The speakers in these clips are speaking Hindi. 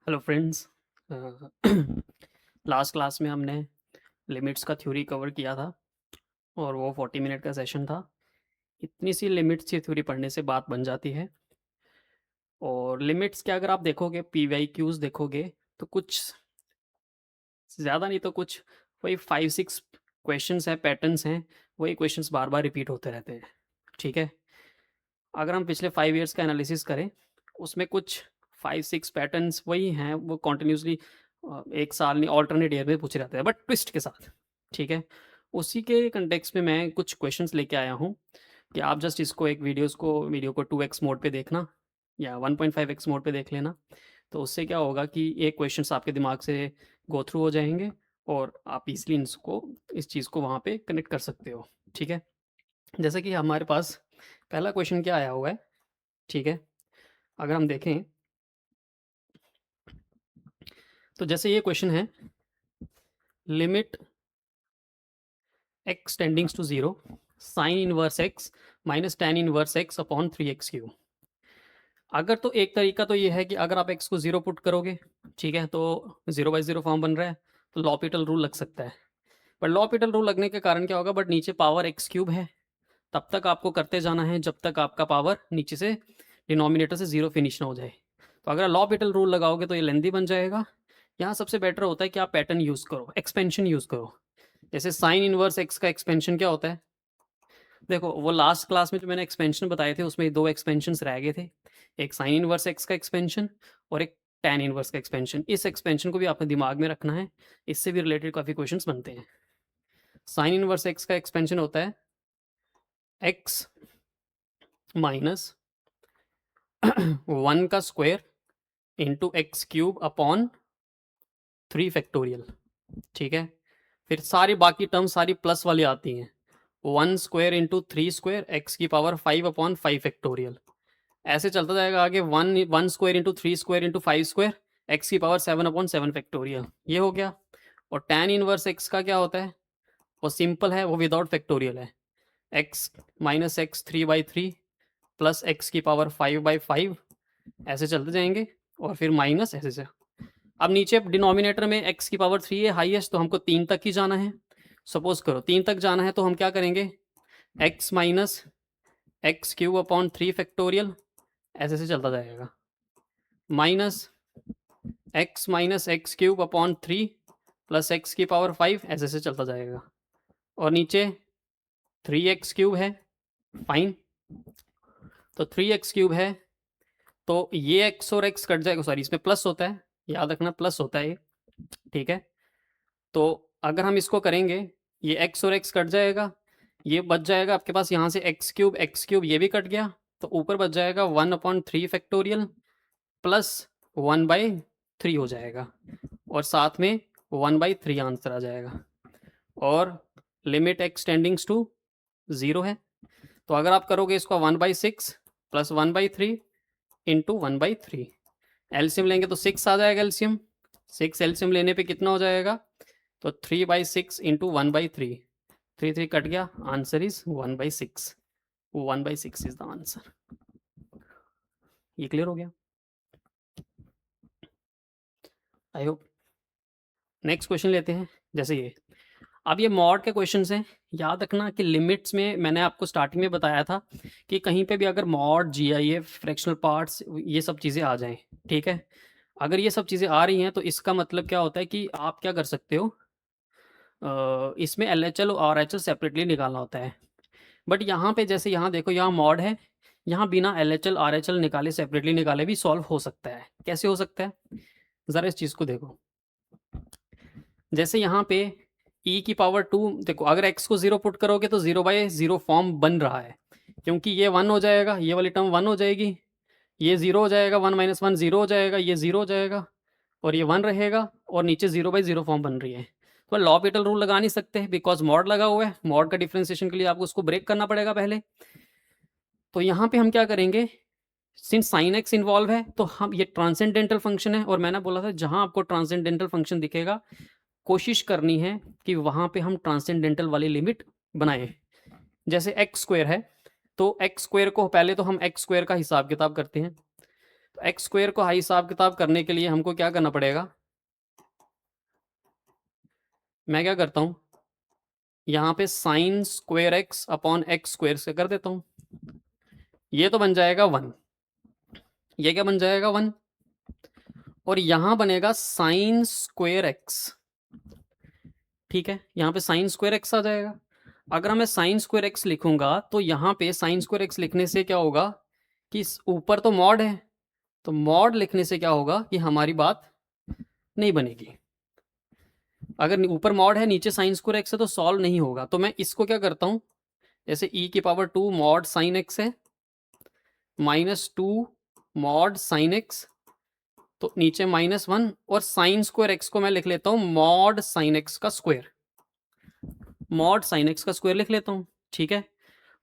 Hello friends. लास्ट क्लास में हमने लिमिट्स का थ्योरी कवर किया था और वो 40 मिनट का सेशन था। इतनी सी लिमिट्स की थ्योरी पढ़ने से बात बन जाती है। और लिमिट्स के अगर आप देखोगे पीवाईक्यूज देखोगे तो कुछ ज़्यादा नहीं तो कुछ वही 5-6 क्वेश्चंस हैं, पैटर्न्स हैं। वही क्वेश्चंस बार बार रिपीट होते रहते हैं। ठीक है, अगर हम पिछले 5 इयर्स का एनालिसिस करें उसमें कुछ 5-6 पैटर्न्स वही हैं, वो कॉन्टिन्यूसली एक साल नहीं ऑल्टरनेट ईयर में पूछे जाते हैं बट ट्विस्ट के साथ। ठीक है, उसी के कंटेक्स्ट में मैं कुछ क्वेश्चंस लेके आया हूँ कि आप जस्ट इसको एक वीडियो को 2x मोड पे देखना या 1.5x मोड पे देख लेना। तो उससे क्या होगा कि ये क्वेश्चंस आपके दिमाग से गो थ्रू हो जाएंगे और आप इजली इस चीज़ को वहाँ पे कनेक्ट कर सकते हो। ठीक है, जैसे कि हमारे पास पहला क्वेश्चन क्या आया हुआ है। ठीक है, अगर हम देखें तो जैसे ये क्वेश्चन है, limit x tendings to 0 sine inverse x minus tan inverse x upon 3x cube. अगर तो एक तरीका तो ये है कि अगर आप x को 0 पुट करोगे, ठीक है, तो 0/0 फॉर्म बन रहा है, तो लॉपिटल रूल लग सकता है। पर लॉपिटल रूल लगने के कारण क्या होगा, बट नीचे पावर x क्यूब है, तब तक आपको करते जाना है जब तक आपका पावर नीचे से डिनोमिनेटर से 0 फिनिश ना हो जाए। तो अगर लॉपिटल रूल लगाओगे तो ये लेंदी बन जाएगा। यहाँ सबसे बेटर होता है कि आप पैटर्न यूज़ करो, एक्सपेंशन यूज़ करो। जैसे साइन इनवर्स एक्स का एक्सपेंशन क्या होता है, देखो वो लास्ट क्लास में जो मैंने एक्सपेंशन बताए थे उसमें 2 एक्सपेंशंस रह गए थे, एक साइन इनवर्स एक्स का एक्सपेंशन और एक टैन इनवर्स का एक्सपेंशन। इस एक्सपेंशन को भी आपने दिमाग में रखना है, इससे भी रिलेटेड काफ़ी क्वेश्चंस बनते हैं। साइन इनवर्स एक्स का एक्सपेंशन होता है एक्स माइनस 1 का square into x cube upon 3 factorial. ठीक है, फिर सारी बाकी टर्म सारी प्लस वाली आती हैं, 1 स्क्वायर इंटू 3 स्क्वायर एक्स की पावर 5 अपॉन 5 फैक्टोरियल। ऐसे चलता जाएगा आगे, 1 square into 3 square into 5 square x की पावर 7 अपॉन 7 फैक्टोरियल। ये हो गया। और टैन इनवर्स एक्स का क्या होता है, वो सिंपल है, वो विदाउट फैक्टोरियल है, x minus x 3/3 plus x की पावर 5/5। ऐसे चलते जाएंगे और फिर माइनस ऐसे से। अब नीचे डिनोमिनेटर में एक्स की पावर 3 है हाईएस्ट, तो हमको 3 तक ही जाना है। सपोज करो 3 तक जाना है तो हम क्या करेंगे, x minus x cube upon 3 factorial ऐसे से चलता जाएगा, minus x minus x cube upon 3 plus x की पावर 5 ऐसे से चलता जाएगा। और नीचे 3x क्यूब है, फाइन, तो 3x क्यूब है, तो ये x और x कट जाएगा, सॉरी इसमें प्लस होता है, याद रखना प्लस होता है ये। ठीक है, तो अगर हम इसको करेंगे, ये x और x कट जाएगा, ये बच जाएगा आपके पास यहाँ से x क्यूब ये भी कट गया, तो ऊपर बच जाएगा 1/3 फैक्टोरियल प्लस 1/3 हो जाएगा, और साथ में 1/3 आंसर आ जाएगा। और लिमिट x टेंडिंग्स टू 0 है, तो अगर आप करोगे इसको 1/6 प्लस 1/3 इंटू 1/3, एल्सियम लेंगे तो 6 आ जाएगा, एल्सियम 6 एल्सियम लेने पे कितना हो जाएगा, तो 3/6 इंटू 1/3, 3 कट गया, answer is 1/6, 1/6 is the answer. ये क्लियर हो गया, आई होप। नेक्स्ट क्वेश्चन लेते हैं, जैसे ये, अब ये मॉड के क्वेश्चंस हैं। याद रखना कि लिमिट्स में मैंने आपको स्टार्टिंग में बताया था कि कहीं पे भी अगर मॉड, जीआईएफ, फ्रैक्शनल पार्ट्स, ये सब चीज़ें आ जाएं, ठीक है, अगर ये सब चीज़ें आ रही हैं तो इसका मतलब क्या होता है कि आप क्या कर सकते हो, इसमें एलएचएल और आरएचएल सेपरेटली निकालना होता है। बट यहाँ पे जैसे यहाँ देखो, यहाँ मॉड है, यहाँ बिना एलएचएल आरएचएल निकाले, सेपरेटली निकाले भी सॉल्व हो सकता है। कैसे हो सकता है, ज़रा इस चीज़ को देखो। जैसे यहाँ पे e की पावर 2, देखो अगर x को 0 पुट करोगे तो 0/0 फॉर्म बन रहा है, क्योंकि ये 1 हो जाएगा, ये वाली टर्म 1 हो जाएगी, ये 0 हो जाएगा, 1 - 1 0 हो जाएगा, ये 0 हो जाएगा, और ये 1 रहेगा, और नीचे 0/0 फॉर्म बन रही है। तो लॉपिटल रूल लगा नहीं सकते बिकॉज मॉड लगा हुआ है। मॉड का डिफ्रेंसिएशन के लिए आपको उसको ब्रेक करना पड़ेगा पहले। तो यहाँ पे हम क्या करेंगे, सिंस साइन एक्स इन्वॉल्व है तो हम, ये ट्रांसेंडेंटल फंक्शन है, और मैंने बोला था जहाँ आपको ट्रांसेंडेंटल फंक्शन दिखेगा कोशिश करनी है कि वहाँ पे हम ट्रांसेंडेंटल वाली लिमिट बनाएं। जैसे एक्स स्क्वायर है, तो एक्स स्क्वायर को पहले तो हम एक्स स्क्वायर का हिसाब किताब करते हैं। तो एक्स स्क्वायर को हाई हिसाब किताब करने के लिए हमको क्या करना पड़ेगा, मैं क्या करता हूँ, यहाँ पे sine square x upon x square से कर देता हूँ, ये तो बन जाएगा 1, ये क्या बन जाएगा 1, और यहाँ बनेगा साइन स्क्वायर एक्स, ठीक है, यहाँ पे साइन स्क्वायर एक्स आ जाएगा। अगर मैं साइन स्क्वायर एक्स लिखूंगा तो यहाँ पे साइन स्क्वायर एक्स लिखने से क्या होगा कि ऊपर तो मॉड है, तो मॉड लिखने से क्या होगा कि हमारी बात नहीं बनेगी। अगर ऊपर मॉड है नीचे साइन स्क्वायर एक्स है तो सॉल्व नहीं होगा। तो मैं इसको क्या करता हूँ, जैसे e की पावर 2 मॉड साइन एक्स है -2 मॉड साइन एक्स, तो नीचे -1, और साइन स्क्वायर एक्स को मैं लिख लेता हूँ मॉड साइन एक्स का स्क्वायर, मॉड साइन एक्स का स्क्वायर लिख लेता हूँ, ठीक है।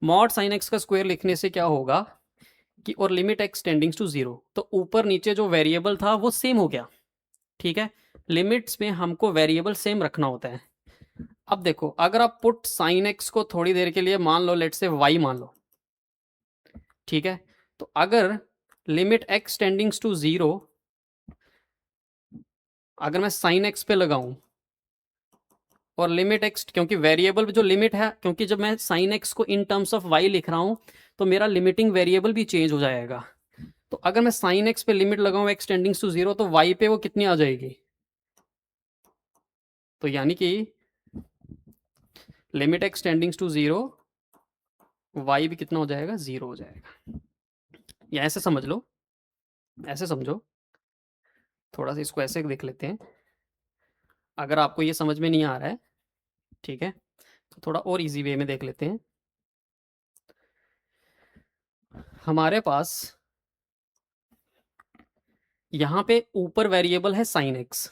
मॉड साइन एक्स का स्क्वायर लिखने से क्या होगा कि और लिमिट एक्स टेंडिंग्स टू 0, तो ऊपर नीचे जो वेरिएबल था वो सेम हो गया, ठीक है। लिमिट्स में हमको वेरिएबल सेम रखना होता है। अब देखो, अगर आप पुट साइन एक्स को थोड़ी देर के लिए मान लो, लेट से वाई मान लो, ठीक है, तो अगर लिमिट एक्स टेंडिंग्स टू 0 अगर मैं साइन एक्स पे लगाऊं और लिमिट एक्स, क्योंकि वेरिएबल जो लिमिट है, क्योंकि जब मैं साइन एक्स को इन टर्म्स ऑफ वाई लिख रहा हूं तो मेरा लिमिटिंग वेरिएबल भी चेंज हो जाएगा। तो अगर मैं साइन एक्स पे लिमिट लगाऊं एक्स टेंडिंग्स टू 0 तो वाई पे वो कितनी आ जाएगी, तो यानी कि लिमिट एक्स टेंडिंग्स टू 0 वाई भी कितना हो जाएगा, 0 हो जाएगा। या ऐसे समझ लो, ऐसे समझो, थोड़ा सा इसको ऐसे देख लेते हैं। अगर आपको ये समझ में नहीं आ रहा है, ठीक है, तो थोड़ा और इजी वे में देख लेते हैं। हमारे पास यहाँ पे ऊपर वेरिएबल है sine x,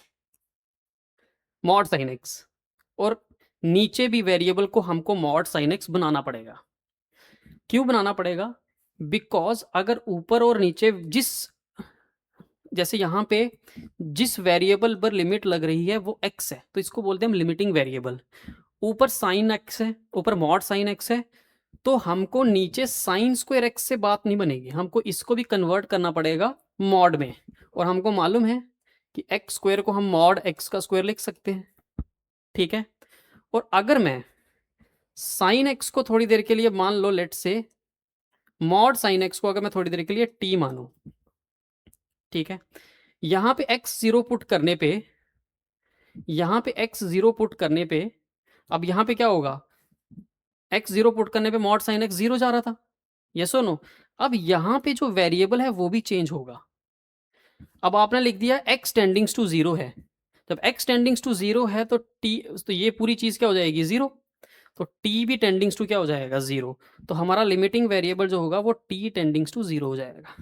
mod sine x, और नीचे भी वेरिएबल को हमको मॉड साइन एक्स बनाना पड़ेगा। क्यों बनाना पड़ेगा, बिकॉज अगर ऊपर और नीचे जैसे यहाँ पे जिस वेरिएबल पर लिमिट लग रही है वो एक्स है, तो इसको बोलते हैं हम लिमिटिंग वेरिएबल। ऊपर साइन एक्स है, ऊपर मॉड साइन एक्स है, तो हमको नीचे साइन स्क्वायर एक्स से बात नहीं बनेगी, हमको इसको भी कन्वर्ट करना पड़ेगा मॉड में। और हमको मालूम है कि एक्स स्क्वायर को हम मॉड एक्स का स्क्वायर लिख सकते हैं, ठीक है। और अगर मैं साइन एक्स को थोड़ी देर के लिए मान लो, लेट से मॉड साइन एक्स को अगर मैं थोड़ी देर के लिए टी मानूं, ठीक है, यहां पे एक्स 0 पुट करने पे, यहां पे एक्स 0 पुट करने पे, अब यहां पे क्या होगा, एक्स 0 पुट करने पे मॉड साइन एक्स 0 जा रहा था, यस और नो। अब यहां पे जो वेरिएबल है वो भी चेंज होगा। अब आपने लिख दिया एक्स टेंडिंग्स टू 0 है, जब एक्स टेंडिंग्स टू 0 है तो टी, तो ये पूरी चीज क्या हो जाएगी, 0, तो टी भी टेंडिंग्स टू क्या हो जाएगा, 0। तो हमारा लिमिटिंग वेरिएबल जो होगा वो टी टेंडिंग्स टू 0 हो जाएगा।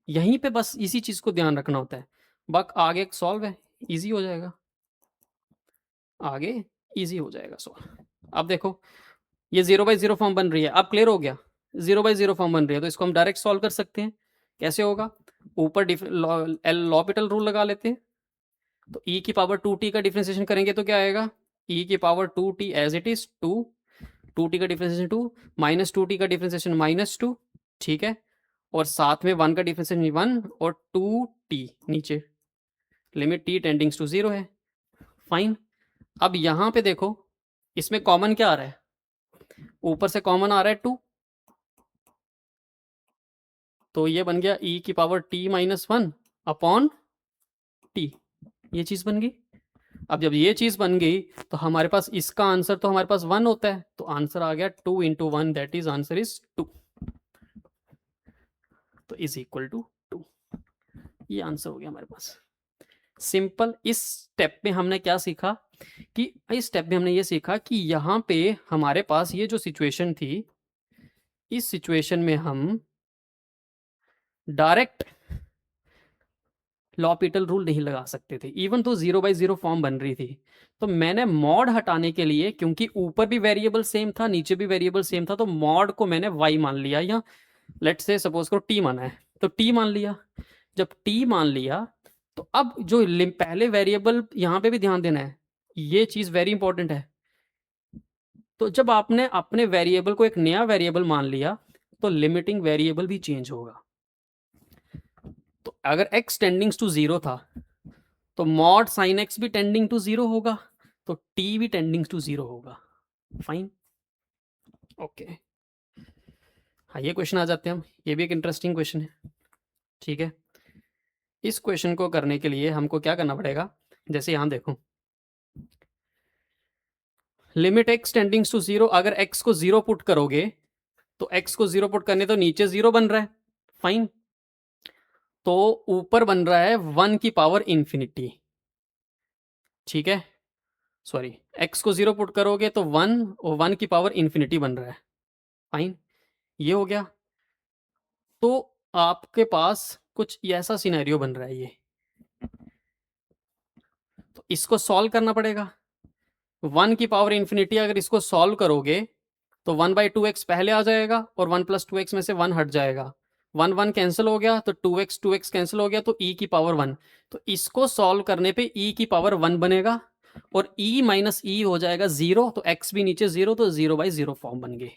यहीं पे बस इसी चीज को ध्यान रखना होता है, बक आगे सॉल्व है, इजी हो जाएगा, आगे इजी हो जाएगा सॉल्व। अब देखो ये 0/0 फॉर्म बन रही है, अब क्लियर हो गया, 0/0 फॉर्म बन रही है, तो इसको हम डायरेक्ट सॉल्व कर सकते हैं। कैसे होगा, ऊपर l'Hopital रूल लगा लेते हैं, तो e की पावर 2t का डिफ्रेंसिएशन करेंगे तो क्या आएगा, e की power 2t as it is 2, 2t का डिफ्रेंसिएशन 2, -2t का डिफ्रेंसिएशन -2, ठीक है, और साथ में 1 का डिफ्रेंसिएशन 1 और 2t नीचे, लिमिट t टेंडिंग्स टू 0 है, फाइन। अब यहाँ पे देखो इसमें कॉमन क्या आ रहा है, ऊपर से कॉमन आ रहा है 2, तो ये बन गया e की पावर t -1 अपॉन t, ये चीज बन गई। अब जब ये चीज बन गई तो हमारे पास इसका आंसर तो हमारे पास 1 होता है, तो आंसर आ गया 2 × 1, दैट इज आंसर इज 2, तो इज इक्वल टू 2, ये आंसर हो गया हमारे पास। सिंपल। इस स्टेप में हमने क्या सीखा कि इस स्टेप में हमने ये सीखा कि यहाँ पे हमारे पास ये जो सिचुएशन थी, इस सिचुएशन में हम डायरेक्ट l'Hopital रूल नहीं लगा सकते थे, इवन तो 0/0 फॉर्म बन रही थी, तो मैंने मॉड हटाने के लिए, क्योंकि ऊपर भी वेरिएबल सेम था नीचे भी वेरिएबल सेम था, तो मॉड को मैंने y मान लिया, या लेट्स से सपोज करो t माना है तो t मान लिया। जब t मान लिया तो अब जो पहले वेरिएबल, यहाँ पे भी ध्यान देना है, ये चीज वेरी इंपॉर्टेंट है। तो जब आपने अपने वेरिएबल को एक नया वेरिएबल मान लिया तो लिमिटिंग वेरिएबल भी चेंज होगा। अगर x टेंडिंग्स टू 0 था तो मॉड साइन x भी टेंडिंग टू 0 होगा, तो t भी टेंडिंग टू 0 होगा। Fine, okay. हाँ, ये क्वेश्चन आ जाते हैं हम, ये भी एक इंटरेस्टिंग क्वेश्चन है, ठीक है। इस क्वेश्चन को करने के लिए हमको क्या करना पड़ेगा, जैसे यहाँ देखो, लिमिट x टेंडिंग्स टू 0, अगर x को 0 पुट करोगे तो x को 0 पुट करने तो नीचे 0 बन रहा है, फाइन। तो ऊपर बन रहा है 1 की पावर इंफिनिटी, ठीक है। सॉरी, x को 0 पुट करोगे तो 1 और 1 की पावर इंफिनिटी बन रहा है, फाइन। ये हो गया। तो आपके पास कुछ ऐसा सिनेरियो बन रहा है, ये तो इसको सॉल्व करना पड़ेगा। 1 की पावर इंफिनिटी अगर इसको सॉल्व करोगे तो 1/2x पहले आ जाएगा और 1 + 2x में से 1 हट जाएगा, 1 1 कैंसिल हो गया तो 2x कैंसिल हो गया, तो e की पावर 1। तो इसको सॉल्व करने पे e की पावर 1 बनेगा और e माइनस e हो जाएगा 0, तो x भी नीचे 0, तो 0/0 फॉर्म बन गई।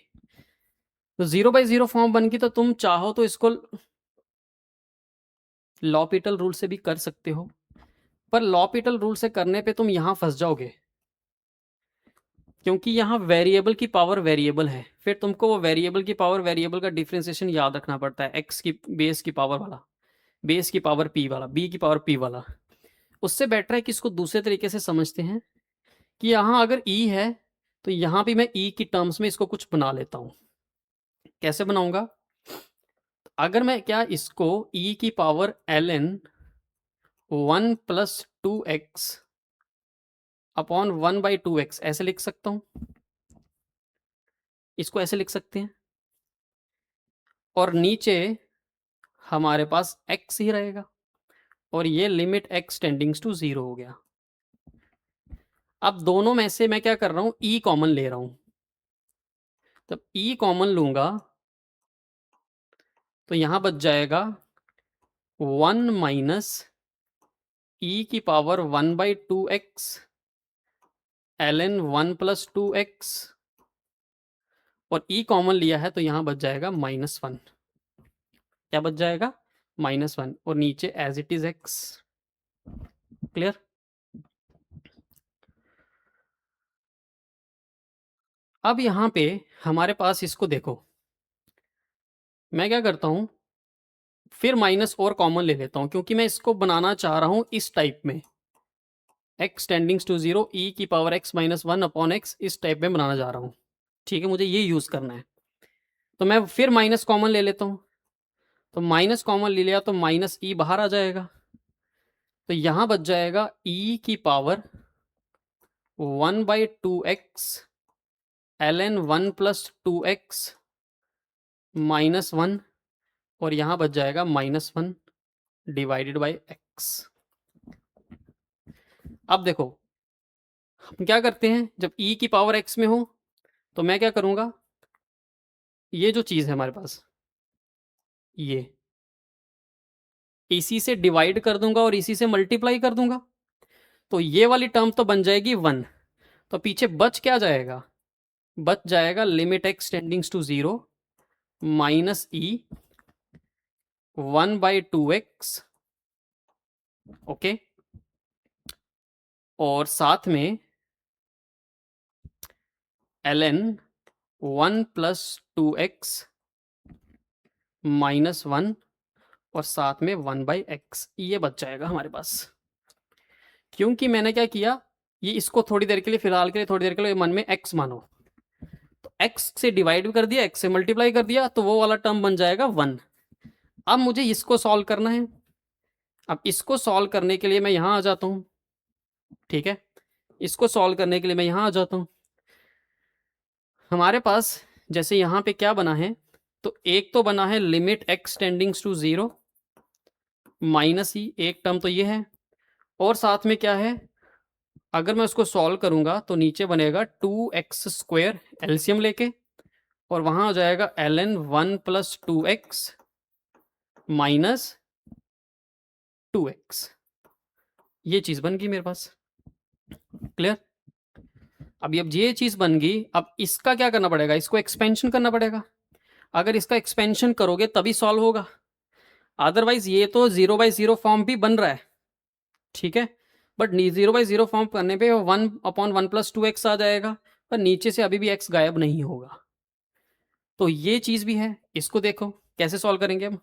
तो 0/0 फॉर्म बन गई, तो तुम चाहो तो इसको लॉपिटल रूल से भी कर सकते हो, पर लॉपिटल रूल से करने पे तुम यहां फंस जाओगे, क्योंकि यहाँ वेरिएबल की पावर वेरिएबल है, फिर तुमको वो वेरिएबल की पावर वेरिएबल का डिफरेंशिएशन याद रखना पड़ता है, एक्स की बेस की पावर वाला, बेस की पावर पी वाला, बी की पावर पी वाला। उससे बेटर है कि इसको दूसरे तरीके से समझते हैं कि यहाँ अगर ई है तो यहाँ भी मैं ई की टर्म्स में इसको कुछ बना लेता हूँ। कैसे बनाऊंगा, अगर मैं क्या इसको ई की power ln 1 + 2x upon 1/2x ऐसे लिख सकता हूँ, इसको ऐसे लिख सकते हैं, और नीचे हमारे पास x ही रहेगा, और ये लिमिट x टेंडिंग्स टू 0 हो गया। अब दोनों में से मैं क्या कर रहा हूं, e कॉमन ले रहा हूं, तब e कॉमन लूंगा तो यहां बच जाएगा 1 माइनस e की पावर 1/2x ln 1 + 2x, और e कॉमन लिया है तो यहां बच जाएगा -1। क्या बच जाएगा, -1, और नीचे as it is x। Clear. अब यहां पे हमारे पास इसको देखो, मैं क्या करता हूं, फिर माइनस और कॉमन ले लेता हूं, क्योंकि मैं इसको बनाना चाह रहा हूं इस टाइप में, x टेंडिंग्स टू 0 e की पावर x - 1 अपॉन x, इस टाइप में बनाना चाह रहा हूं, ठीक है, मुझे ये यूज करना है। तो मैं फिर माइनस कॉमन ले लेता हूं, तो माइनस कॉमन ले लिया तो माइनस ई बाहर आ जाएगा, तो यहां बच जाएगा e की पावर 1/2x ln 1 + 2x -1, और यहां बच जाएगा -1 डिवाइडेड बाई x। अब देखो हम क्या करते हैं, जब e की पावर x में हो तो मैं क्या करूंगा, ये जो चीज है हमारे पास, ये इसी से डिवाइड कर दूंगा और इसी से मल्टीप्लाई कर दूंगा, तो ये वाली टर्म तो बन जाएगी 1, तो पीछे बच क्या जाएगा, बच जाएगा limit x tendings to 0 minus e 1/2x, okay, और साथ में ln 1 + 2x -1, और साथ में 1/x, ये बच जाएगा हमारे पास। क्योंकि मैंने क्या किया, ये इसको थोड़ी देर के लिए, फिलहाल के लिए थोड़ी देर के लिए मन में x मानो, तो x से डिवाइड भी कर दिया, x से मल्टीप्लाई कर दिया, तो वो वाला टर्म बन जाएगा 1। अब मुझे इसको सॉल्व करना है, अब इसको सॉल्व करने के लिए मैं यहां आ जाता हूं, ठीक है, इसको सॉल्व करने के लिए मैं यहां आ जाता हूं। हमारे पास जैसे यहां पे क्या बना है, तो एक तो बना है limit x tendings to 0 minus ई, एक टर्म तो ये है, और साथ में क्या है, अगर मैं उसको सॉल्व करूंगा तो नीचे बनेगा 2x² एलसीएम लेके, और वहां आ जाएगा ln 1 + 2x -2x, ये चीज बन गई मेरे पास। क्लियर। अब ये चीज बन गई, अब इसका क्या करना पड़ेगा, इसको एक्सपेंशन करना पड़ेगा, अगर इसका एक्सपेंशन करोगे तभी सॉल्व होगा। अदरवाइज ये तो 0/0 फॉर्म भी बन रहा है, ठीक है, बट 0/0 फॉर्म करने पे 1/1 + 2x आ जाएगा, पर नीचे से अभी भी x गायब नहीं होगा। तो ये चीज भी है, इसको देखो कैसे सॉल्व करेंगे हम।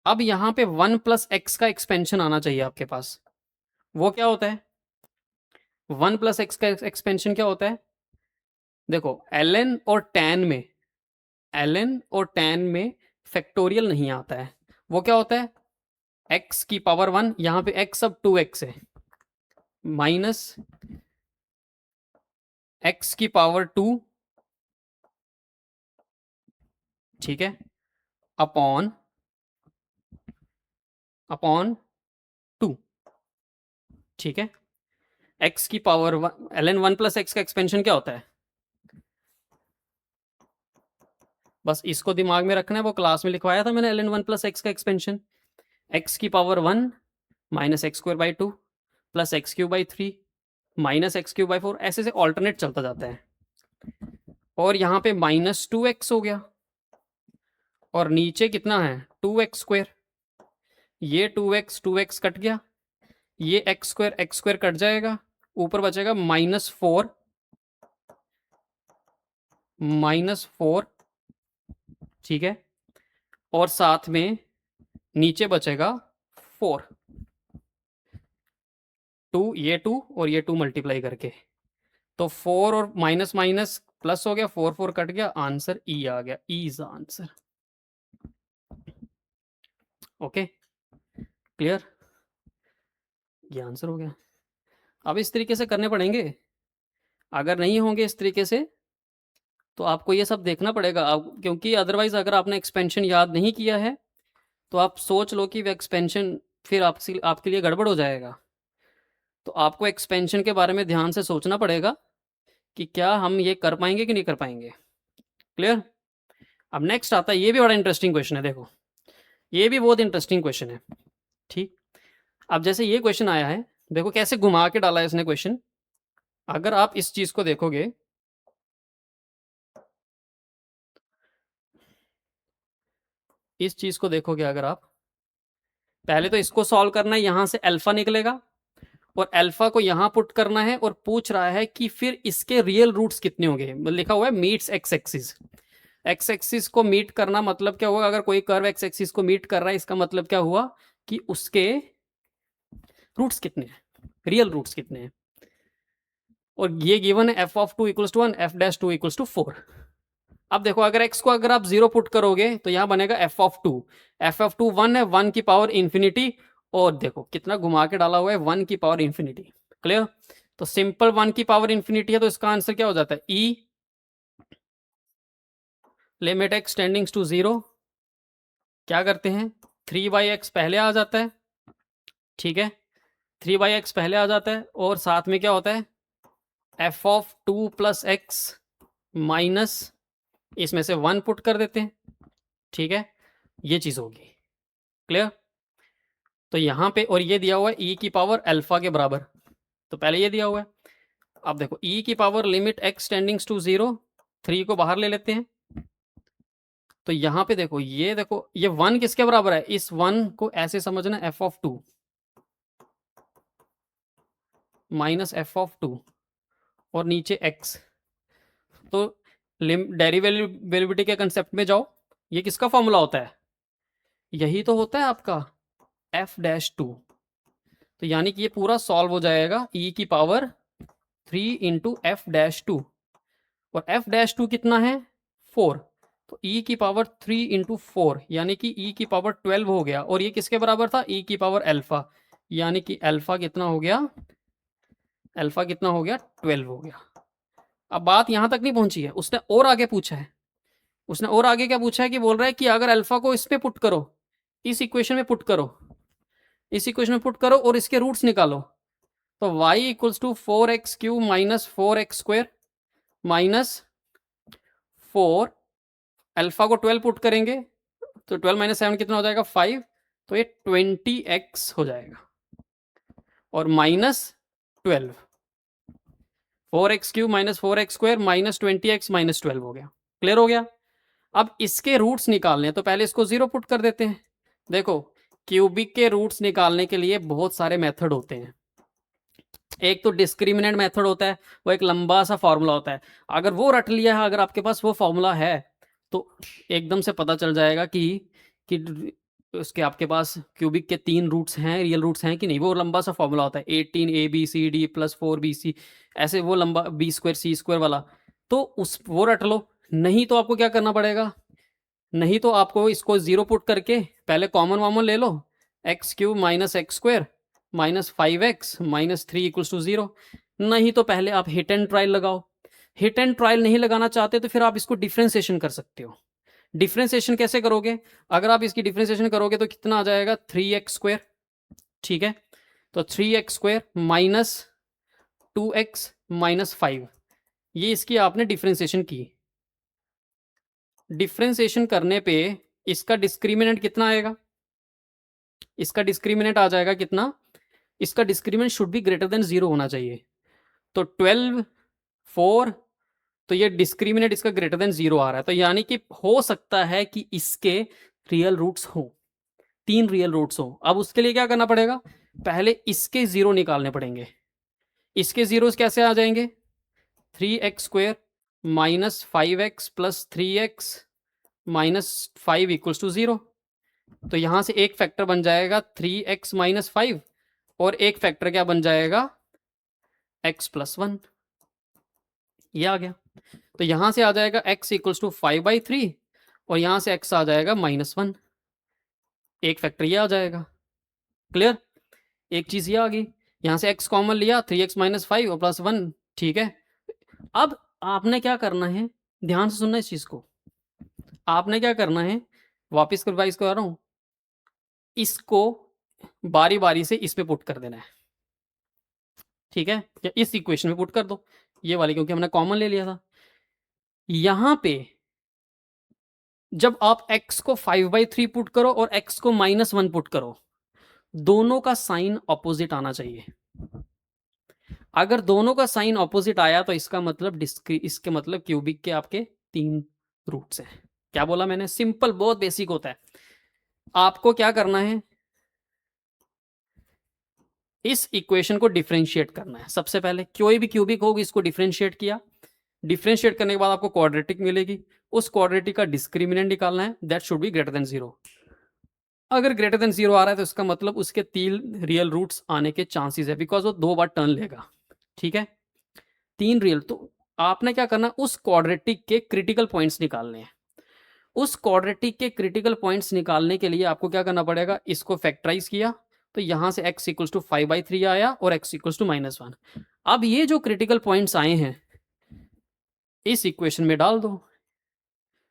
अब यहाँ पे 1 + x का एक्सपेंशन आना चाहिए आपके पास। वो क्या होता है? 1 + x का एक्सपेंशन क्या होता है? देखो ln और tan में, ln और tan में फैक्टोरियल नहीं आता है। वो क्या होता है? x की पावर 1, यहाँ पे x अब 2x है, माइनस x की पावर 2, ठीक है, अपॉन 2, ठीक है। x की पावर 1, ln 1 + x का एक्सपेंशन क्या होता है? बस इसको दिमाग में रखना है, वो क्लास में लिखवाया था मैंने, ln 1 + x का एक्सपेंशन, x की power 1 minus x²/2 plus x³/3 minus x³/4, ऐसे से ऑल्टरनेट चलता जाता है। और यहाँ पे -2x हो गया, और नीचे कितना है? 2x²। ये 2x कट गया, ये x² कट जाएगा, ऊपर बचेगा -4, ठीक है, और साथ में नीचे बचेगा 4, 2, ये 2 और ये 2 मल्टीप्लाई करके, तो 4 और माइनस माइनस प्लस हो गया, 4 कट गया, आंसर ई आ गया, E is answer. Okay, clear? ये आंसर हो गया। अब इस तरीके से करने पड़ेंगे, अगर नहीं होंगे इस तरीके से तो आपको ये सब देखना पड़ेगा क्योंकि अदरवाइज अगर आपने एक्सपेंशन याद नहीं किया है तो आप सोच लो कि वो एक्सपेंशन फिर आपके लिए गड़बड़ हो जाएगा। तो आपको एक्सपेंशन के बारे में ध्यान से सोचना पड़ेगा कि क्या हम ये कर पाएंगे कि नहीं कर पाएंगे। क्लियर? अब नेक्स्ट आता है, ये भी बड़ा इंटरेस्टिंग क्वेश्चन है, देखो ये भी बहुत इंटरेस्टिंग क्वेश्चन है, ठीक। अब जैसे ये क्वेश्चन आया है, देखो कैसे घुमा के डाला है इसने क्वेश्चन। अगर आप इस चीज को देखोगे, इस चीज को देखोगे अगर आप, पहले तो इसको सॉल्व करना है, यहां से अल्फा निकलेगा और अल्फा को यहां पुट करना है, और पूछ रहा है कि फिर इसके रियल रूट्स कितने होंगे। लिखा हुआ है meets x axis. X axis को मीट करना मतलब क्या हुआ? अगर कोई कर्व एक्स एक्सिस को मीट कर रहा है, इसका मतलब क्या हुआ कि उसके रूट्स कितने हैं, रियल रूट्स कितने हैं। और ये गिवन है f(2) = 1, f(2) = 4। अब देखो अगर x को अगर आप 0 पुट करोगे तो यहां बनेगा f(2). f(2) 1 है, 1 की पावर इंफिनिटी, और देखो कितना घुमा के डाला हुआ है, 1 की पावर इंफिनिटी। क्लियर? तो सिंपल 1 की पावर इंफिनिटी है, तो इसका आंसर क्या हो जाता है? e limit x tendings to 0, क्या करते हैं 3/x पहले आ जाता है, ठीक है, 3/x पहले आ जाता है, और साथ में क्या होता है f(2 + x) माइनस इसमें से 1 पुट कर देते हैं, ठीक है, ये चीज होगी। क्लियर? तो यहां पे, और ये दिया हुआ है e की पावर अल्फा के बराबर, तो पहले ये दिया हुआ है। अब देखो e की power limit x tendings to 0, 3 को बाहर ले लेते हैं, तो यहां पे देखो ये 1 किसके बराबर है? इस 1 को ऐसे समझना, f(2) माइनस f(2) और नीचे x। तो डेरिवेटिविटी के कंसेप्ट में जाओ, ये किसका फॉर्मूला होता है? यही तो होता है आपका f(2). तो यानी कि ये पूरा सॉल्व हो जाएगा e की पावर 3 × f(2), और f(2) कितना है? 4, तो e की पावर 3 × 4 यानी कि e की पावर 12 हो गया, और ये किसके बराबर था? e की पावर अल्फा, यानी कि अल्फा कितना हो गया? अल्फा कितना हो गया? 12 हो गया। अब बात यहां तक नहीं पहुंची है, उसने और आगे पूछा है। उसने और आगे क्या पूछा है कि बोल रहा है कि अगर अल्फा को इस पे पुट करो, इस इक्वेशन में पुट करो, इस इक्वेशन में पुट करो और इसके रूट्स निकालो, तो y = 4x³ - 4x² minus 4, alpha को 12 पुट करेंगे तो 12 - 7 कितना हो जाएगा? 5, तो ये 20x हो जाएगा, और -12, 4x³ - 4x² माइनस 20x - 12 हो गया। क्लियर हो गया? अब इसके रूट्स निकालने हैं, तो पहले इसको 0 पुट कर देते हैं, देखो, क्यूबिक के रूट्स निकालने के लिए बहुत सारे मेथड होते हैं। एक तो डिस्क्रिमिनेंट मेथड होता है, वो एक लंबा सा फॉर्मूला होता है। अगर वो रट लिया है, अगर आपके पास वो फॉर्मूला है, तो एकदम से पता चल जाएगा कि उसके आपके पास क्यूबिक के 3 रूट्स हैं, रियल रूट्स हैं कि नहीं। वो लंबा सा फॉर्मूला होता है 18 ABCD + 4BC, ऐसे वो लंबा B² C² वाला। तो उस वो रट लो। नहीं तो आपको क्या करना पड़ेगा, नहीं तो आपको इसको 0 पुट करके पहले कॉमन वामन ले लो, x³ - x² - 5x - 3 = 0। नहीं तो पहले आप हिट एंड ट्रायल लगाओ। हिट एंड ट्रायल नहीं लगाना चाहते तो फिर आप इसको डिफ्रेंसिएशन कर सकते हो। डिफ्रेंसिएशन कैसे करोगे, अगर आप इसकी डिफ्रेंसिएशन करोगे तो कितना आ जाएगा, 3x²। ठीक है, तो 3x² - 2x - 5, ये इसकी आपने डिफ्रेंसिएशन की। डिफ्रेंसिएशन करने पे इसका डिस्क्रिमिनेंट कितना आएगा, इसका डिस्क्रिमिनेंट आ जाएगा कितना, इसका discriminant should be greater than 0 होना चाहिए। तो 12 4, तो ये डिस्क्रिमिनेंट इसका ग्रेटर देन 0 आ रहा है, तो यानी कि हो सकता है कि इसके रियल रूट्स हो, 3 रियल रूट्स हो। अब उसके लिए क्या करना पड़ेगा, पहले इसके 0 निकालने पड़ेंगे। इसके जीरोस कैसे आ जाएंगे, 3x² - 5x + 3x - 5 = 0। तो यहां से एक फैक्टर बन जाएगा 3x - 5, और एक फैक्टर क्या बन जाएगा, x + 1। ये आ गया। तो यहां से आ जाएगा x = 5/3, और यहां से x आ जाएगा -1। एक फैक्टर ये आ जाएगा। क्लियर, एक चीज ये आ गई। यहां से x कॉमन लिया, 3x - 5 और +1। ठीक है, अब आपने क्या करना है, ध्यान से सुनना इस चीज को। आपने क्या करना है, वापिस रिवाइज कर रहा हूं, इसको बारी बारी से इस पे पुट कर देना है। ठीक है, या इस इक्वेशन में पुट कर दो, ये वाली, क्योंकि हमने कॉमन ले लिया था। यहां पे जब आप x को 5/3 पुट करो और x को -1 पुट करो, दोनों का साइन ऑपोजिट आना चाहिए। अगर दोनों का साइन ऑपोजिट आया तो इसका मतलब इसके मतलब क्यूबिक के आपके 3 रूट्स हैं। क्या बोला मैंने, सिंपल, बहुत बेसिक होता है। आपको क्या करना है, इस इक्वेशन को डिफरेंशिएट करना है। सबसे पहले कोई भी क्यूबिक होगी, इसको डिफरेंशिएट किया, डिफरेंशिएट करने के बाद आपको क्वाड्रेटिक मिलेगी। उस क्वाड्रेटिक का डिस्क्रिमिनेंट निकालना है, that should be greater than 0। अगर ग्रेटर देन 0 आ रहा है तो इसका मतलब उसके 3 रियल रूट्स आने के चांसेस है, बिकॉज वो 2 बार टर्न लेगा। ठीक है, 3 रियल। तो आपने क्या करना, उस क्वाड्रेटिक के क्रिटिकल पॉइंट्स निकालने हैं। उस क्वाड्रेटिक के क्रिटिकल पॉइंट्स निकालने के लिए आपको क्या करना पड़ेगा, इसको फैक्टराइज किया, तो यहां से x = 5/3 आया और x = -1। अब ये जो क्रिटिकल पॉइंट्स आए हैं इस इक्वेशन में डाल दो,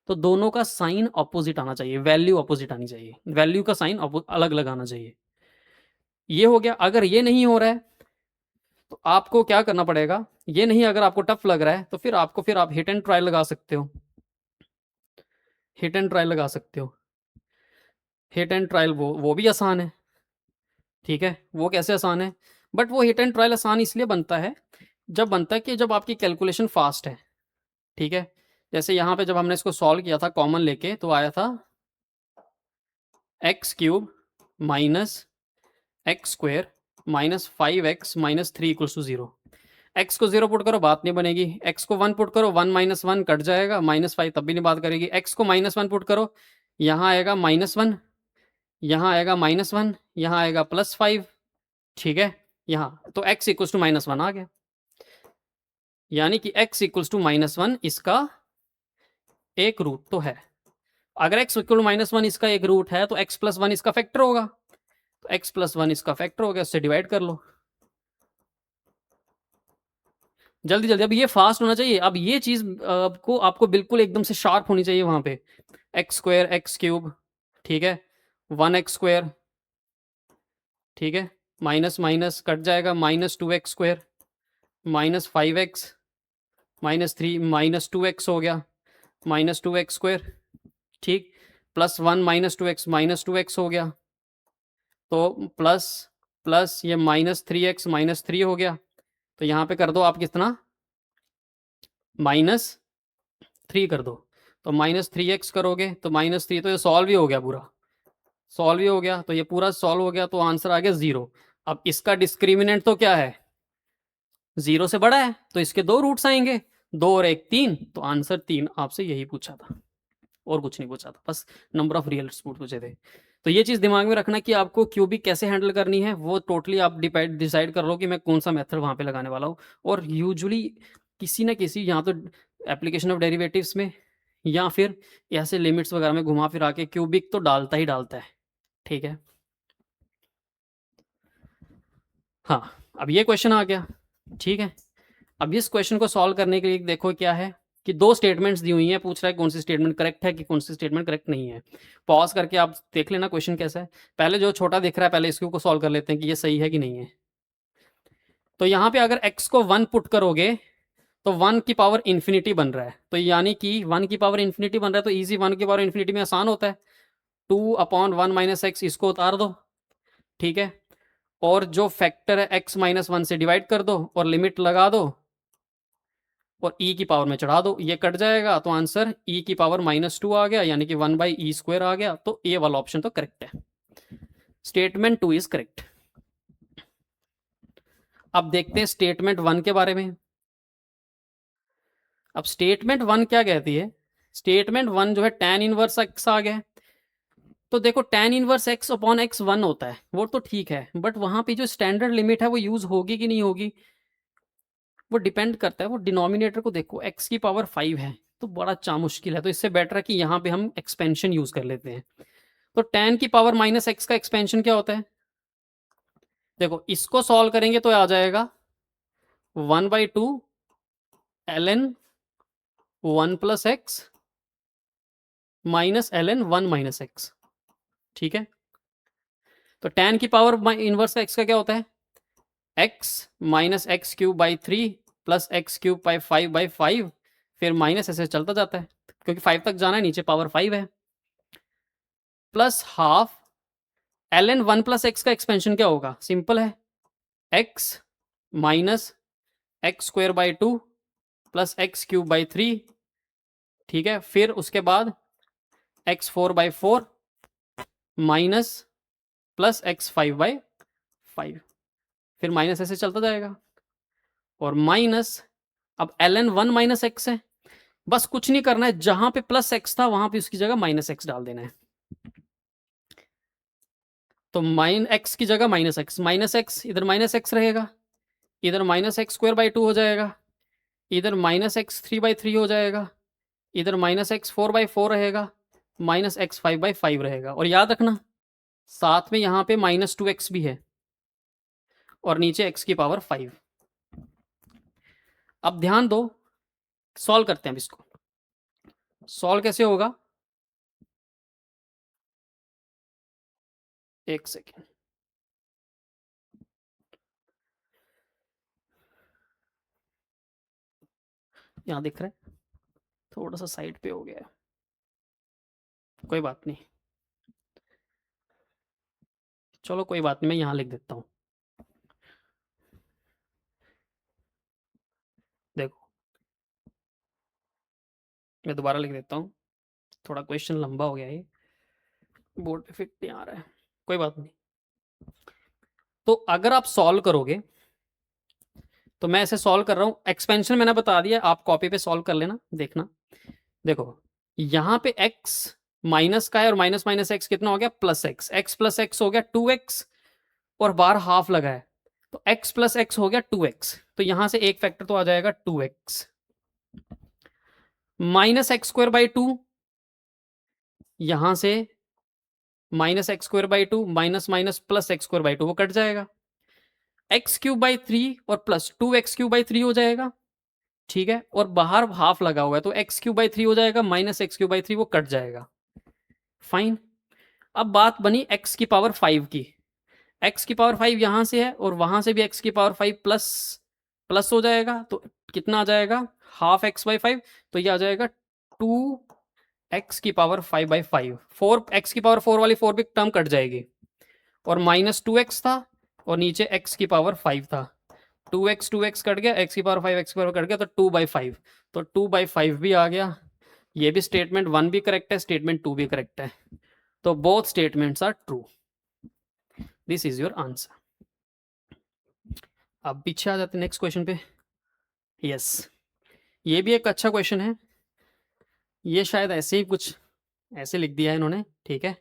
तो दोनों का साइन ऑपोजिट आना चाहिए, वैल्यू ऑपोजिट आनी चाहिए, वैल्यू का साइन अलग अलग आना चाहिए। ये हो गया। अगर ये नहीं हो रहा है तो आपको क्या करना पड़ेगा, ये नहीं, अगर आपको टफ लग रहा है तो फिर आप हिट एंड ट्रायल लगा सकते हो। हिट एंड ट्रायल लगा सकते हो। हिट एंड ट्रायल वो भी आसान है। ठीक है, वो कैसे आसान है, बट वो हिट एंड ट्रायल आसान इसलिए बनता है, जब बनता है कि जब आपकी कैलकुलेशन फास्ट है। ठीक है, जैसे यहाँ पे जब हमने इसको सॉल्व किया था कॉमन लेके, तो आया था x³ - x² - 5x - 3 = 0। x को 0 पुट करो, बात नहीं बनेगी। x को 1 पुट करो, 1 - 1 कट जाएगा, -5 तब भी नहीं बात करेगी। x को -1 पुट करो, यहाँ आएगा -1, यहाँ आएगा -1, यहाँ आएगा +5। ठीक है, यहाँ तो x = -1 आ गया, यानी कि x = -1 इसका एक रूट तो है। अगर x = -1 इसका एक रूट है तो x + 1 इसका फैक्टर होगा, तो x + 1 इसका फैक्टर हो गया, उससे डिवाइड कर लो जल्दी जल्दी। अब ये फास्ट होना चाहिए। अब ये चीज आपको बिल्कुल एकदम से शार्प होनी चाहिए वहां पे। x² x³, ठीक है, 1x², ठीक है, माइनस माइनस कट जाएगा, -2x² -5x -3 -2x हो गया, -2x², ठीक, +1 -2x हो गया, तो प्लस प्लस ये -3x -3 हो गया। तो यहाँ पे कर दो आप कितना, -3 कर दो, तो -3x करोगे तो -3, तो ये सॉल्व ही हो गया पूरा। सॉल्व ही हो गया, तो ये पूरा सॉल्व हो गया, तो आंसर आ गया 0। अब इसका डिस्क्रिमिनेंट तो क्या है, 0 से बड़ा है, तो इसके 2 रूट्स आएंगे, 2 और 1 3, तो आंसर 3। आपसे यही पूछा था और कुछ नहीं पूछा था, बस नंबर ऑफ रियल रूट्स पूछे थे। तो ये चीज़ दिमाग में रखना कि आपको क्यूबिक कैसे हैंडल करनी है, वो टोटली आप डिसाइड कर लो कि मैं कौन सा मेथड वहाँ पे लगाने वाला हूँ। और यूजुअली किसी ना किसी, यहाँ तो एप्लीकेशन ऑफ डेरिवेटिव्स में या फिर ऐसे लिमिट्स वगैरह में घुमा फिरा के क्यूबिक तो डालता ही डालता है, ठीक है। हाँ, अब ये क्वेश्चन आ गया, ठीक है। अब इस क्वेश्चन को सॉल्व करने के लिए देखो क्या है कि 2 स्टेटमेंट्स दी हुई हैं, पूछ रहा है कौन सी स्टेटमेंट करेक्ट है कि कौन सी स्टेटमेंट करेक्ट नहीं है। पॉज करके आप देख लेना क्वेश्चन कैसा है। पहले जो छोटा दिख रहा है, पहले इसको सॉल्व कर लेते हैं कि ये सही है कि नहीं है। तो यहाँ पे अगर x को 1 पुट करोगे तो 1 की पावर इन्फिनिटी बन रहा है, तो यानी कि 1 की पावर इन्फिनिटी बन रहा है, तो ईजी 1 की पावर इन्फिनिटी में आसान होता है, 2/1 - x, इसको उतार दो, ठीक है। और जो फैक्टर है x-1 से डिवाइड कर दो और लिमिट लगा दो और e की पावर में चढ़ा दो, ये कट जाएगा, तो आंसर e की पावर -2 आ गया, यानी कि 1/e² आ गया। तो ये वाला ऑप्शन तो करेक्ट है, स्टेटमेंट 2 इज करेक्ट। अब देखते हैं स्टेटमेंट 1 के बारे में। अब स्टेटमेंट 1 क्या कहती है, स्टेटमेंट 1 जो है tan इनवर्स x आ गया। तो देखो tan inverse x upon x 1 होता है, वो तो ठीक है, बट वहां पे जो स्टैंडर्ड लिमिट है वो यूज होगी कि नहीं होगी, वो डिपेंड करता है। वो डिनोमिनेटर को देखो, x की पावर 5 है, तो बड़ा चा मुश्किल है, तो इससे बेटर है कि यहाँ पे हम एक्सपेंशन यूज कर लेते हैं। तो tan की पावर -x का एक्सपेंशन क्या होता है, देखो इसको सॉल्व करेंगे तो आ जाएगा 1/2 ln 1 + x minus ln 1 - x, ठीक है। तो tan की पावर इनवर्स का x का क्या होता है, x - x³/3 प्लस x³/5/5, फिर माइनस ऐसे चलता जाता है क्योंकि 5 तक जाना है, नीचे पावर 5 है, प्लस हाफ ln 1 + x का एक्सपेंशन क्या होगा, सिंपल है, x - x²/2 प्लस x³/3, ठीक है। फिर उसके बाद x4/4 माइनस प्लस x5/5, फिर माइनस ऐसे चलता जाएगा और माइनस, अब ln 1 - x है, बस कुछ नहीं करना है, जहां पे प्लस x था वहां पे उसकी जगह -x डाल देना है। तो x की जगह -x इधर -x रहेगा, इधर -x²/2 हो जाएगा, इधर -x3/3 हो जाएगा, इधर -x4/4 रहेगा, -x5/5 रहेगा। और याद रखना साथ में यहाँ पे -2x भी है और नीचे x की पावर 5। अब ध्यान दो, सॉल्व करते हैं अब इसको। सॉल्व कैसे होगा, एक सेकेंड, यहाँ दिख रहा है, थोड़ा सा साइड पे हो गया है, कोई बात नहीं, चलो कोई बात नहीं, मैं यहाँ लिख देता हूँ। देखो मैं दोबारा लिख देता हूँ, थोड़ा क्वेश्चन लंबा हो गया ये, बोर्ड पे फिट नहीं आ रहा है, कोई बात नहीं। तो अगर आप सॉल्व करोगे, तो मैं ऐसे सॉल्व कर रहा हूँ, एक्सपेंशन मैंने बता दिया, आप कॉपी पे सॉल्व कर लेना, देखना। देखो यहाँ पे x माइनस का है और माइनस माइनस एक्स कितना हो गया, plus x, x plus x हो गया 2x, और बाहर हाफ लगा है, तो x प्लस एक्स हो गया 2x, तो यहां से एक फैक्टर तो आ जाएगा 2x, -x²/2, यहां से -x²/2 minus minus plus x²/2, वो कट जाएगा, x³/3 और प्लस 2x³/3 हो जाएगा, ठीक है। और बाहर हाफ लगा हुआ है, तो x³/3 हो जाएगा, माइनस x³/3 वो कट जाएगा, फाइन। अब बात बनी x की पावर 5 की, x की पावर 5 यहां से है और वहां से भी x की पावर 5 प्लस प्लस हो जाएगा, तो कितना आ जाएगा, हाफ x/5, तो ये आ जाएगा 2x की पावर 5/5, 4x की पावर 4 वाली 4 भी टर्म कट जाएगी, और -2x था और नीचे x की पावर 5 था, 2x कट गया, x की पावर 5 x की पावर कट गया, तो 2/5, तो 2/5 भी आ गया। ये भी स्टेटमेंट 1 भी करेक्ट है, स्टेटमेंट 2 भी करेक्ट है। तो both statements are true. This is your answer. अब पीछे आ जाते हैं नेक्स्ट क्वेश्चन पे। यस, ये भी एक अच्छा क्वेश्चन है। ये शायद ऐसे ही कुछ ऐसे लिख दिया है इन्होंने, ठीक है।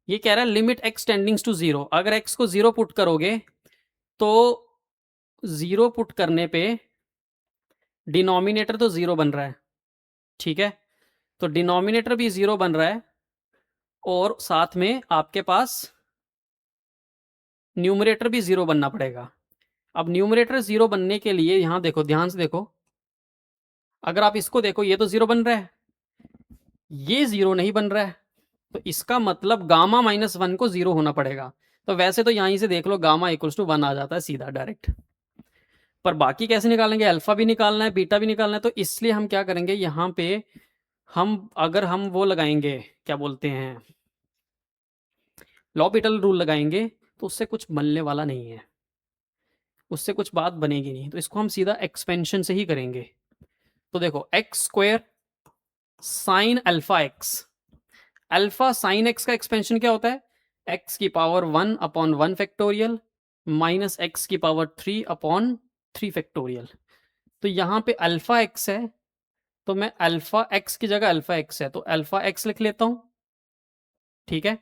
ये कह रहा है लिमिट एक्स टेंडिंग्स टू जीरो। अगर एक्स को जीरो पुट करोगे तो जीरो पुट करने पे डिनोमिनेटर तो जीरो बन रहा है, ठीक है। तो डिनोमिनेटर भी जीरो बन रहा है और साथ में आपके पास न्यूमरेटर भी जीरो बनना पड़ेगा। अब न्यूमरेटर जीरो बनने के लिए यहां देखो, ध्यान से देखो, अगर आप इसको देखो ये तो जीरो बन रहा है, ये जीरो नहीं बन रहा है, तो इसका मतलब गामा माइनस वन को जीरो होना पड़ेगा। तो वैसे तो यहीं से देख लो गामा इक्वल्स टू वन आ जाता है सीधा डायरेक्ट, पर बाकी कैसे निकालेंगे, अल्फा भी निकालना है बीटा भी निकालना है। तो इसलिए हम क्या करेंगे यहाँ पे, अगर हम वो लगाएंगे, क्या बोलते हैं, लॉपिटल रूल लगाएंगे, तो उससे कुछ बनने वाला नहीं है, उससे कुछ बात बनेगी नहीं। तो इसको हम सीधा एक्सपेंशन से ही करेंगे। तो देखो x square sine alpha x, alpha sine x का एक्सपेंशन क्या होता है, एक्स की power one upon one factorial minus x की power three upon three factorial. तो यहाँ पे अल्फा एक्स है, तो मैं अल्फा एक्स की जगह अल्फा एक्स है तो अल्फा एक्स लिख लेता हूं, ठीक है।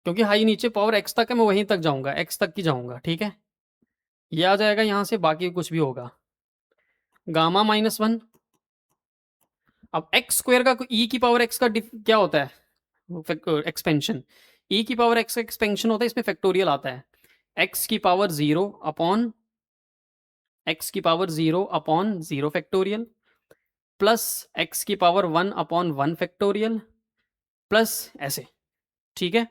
क्योंकि हाई नीचे पावर एक्स तक है, मैं वहीं तक जाऊंगा, एक्स तक की जाऊंगा, ठीक है। ये आ जाएगा यहां से, बाकी कुछ भी होगा गामा माइनस वन। अब एक्स स्क्वायर का ई की पावर एक्स का क्या होता है एक्सपेंशन, ई की पावर एक्स का एक्सपेंशन होता है, इसमें फैक्टोरियल आता है एक्स की पावर जीरो अपॉन एक्स की power zero upon zero factorial plus x की power one upon one factorial plus ऐसे, ठीक है।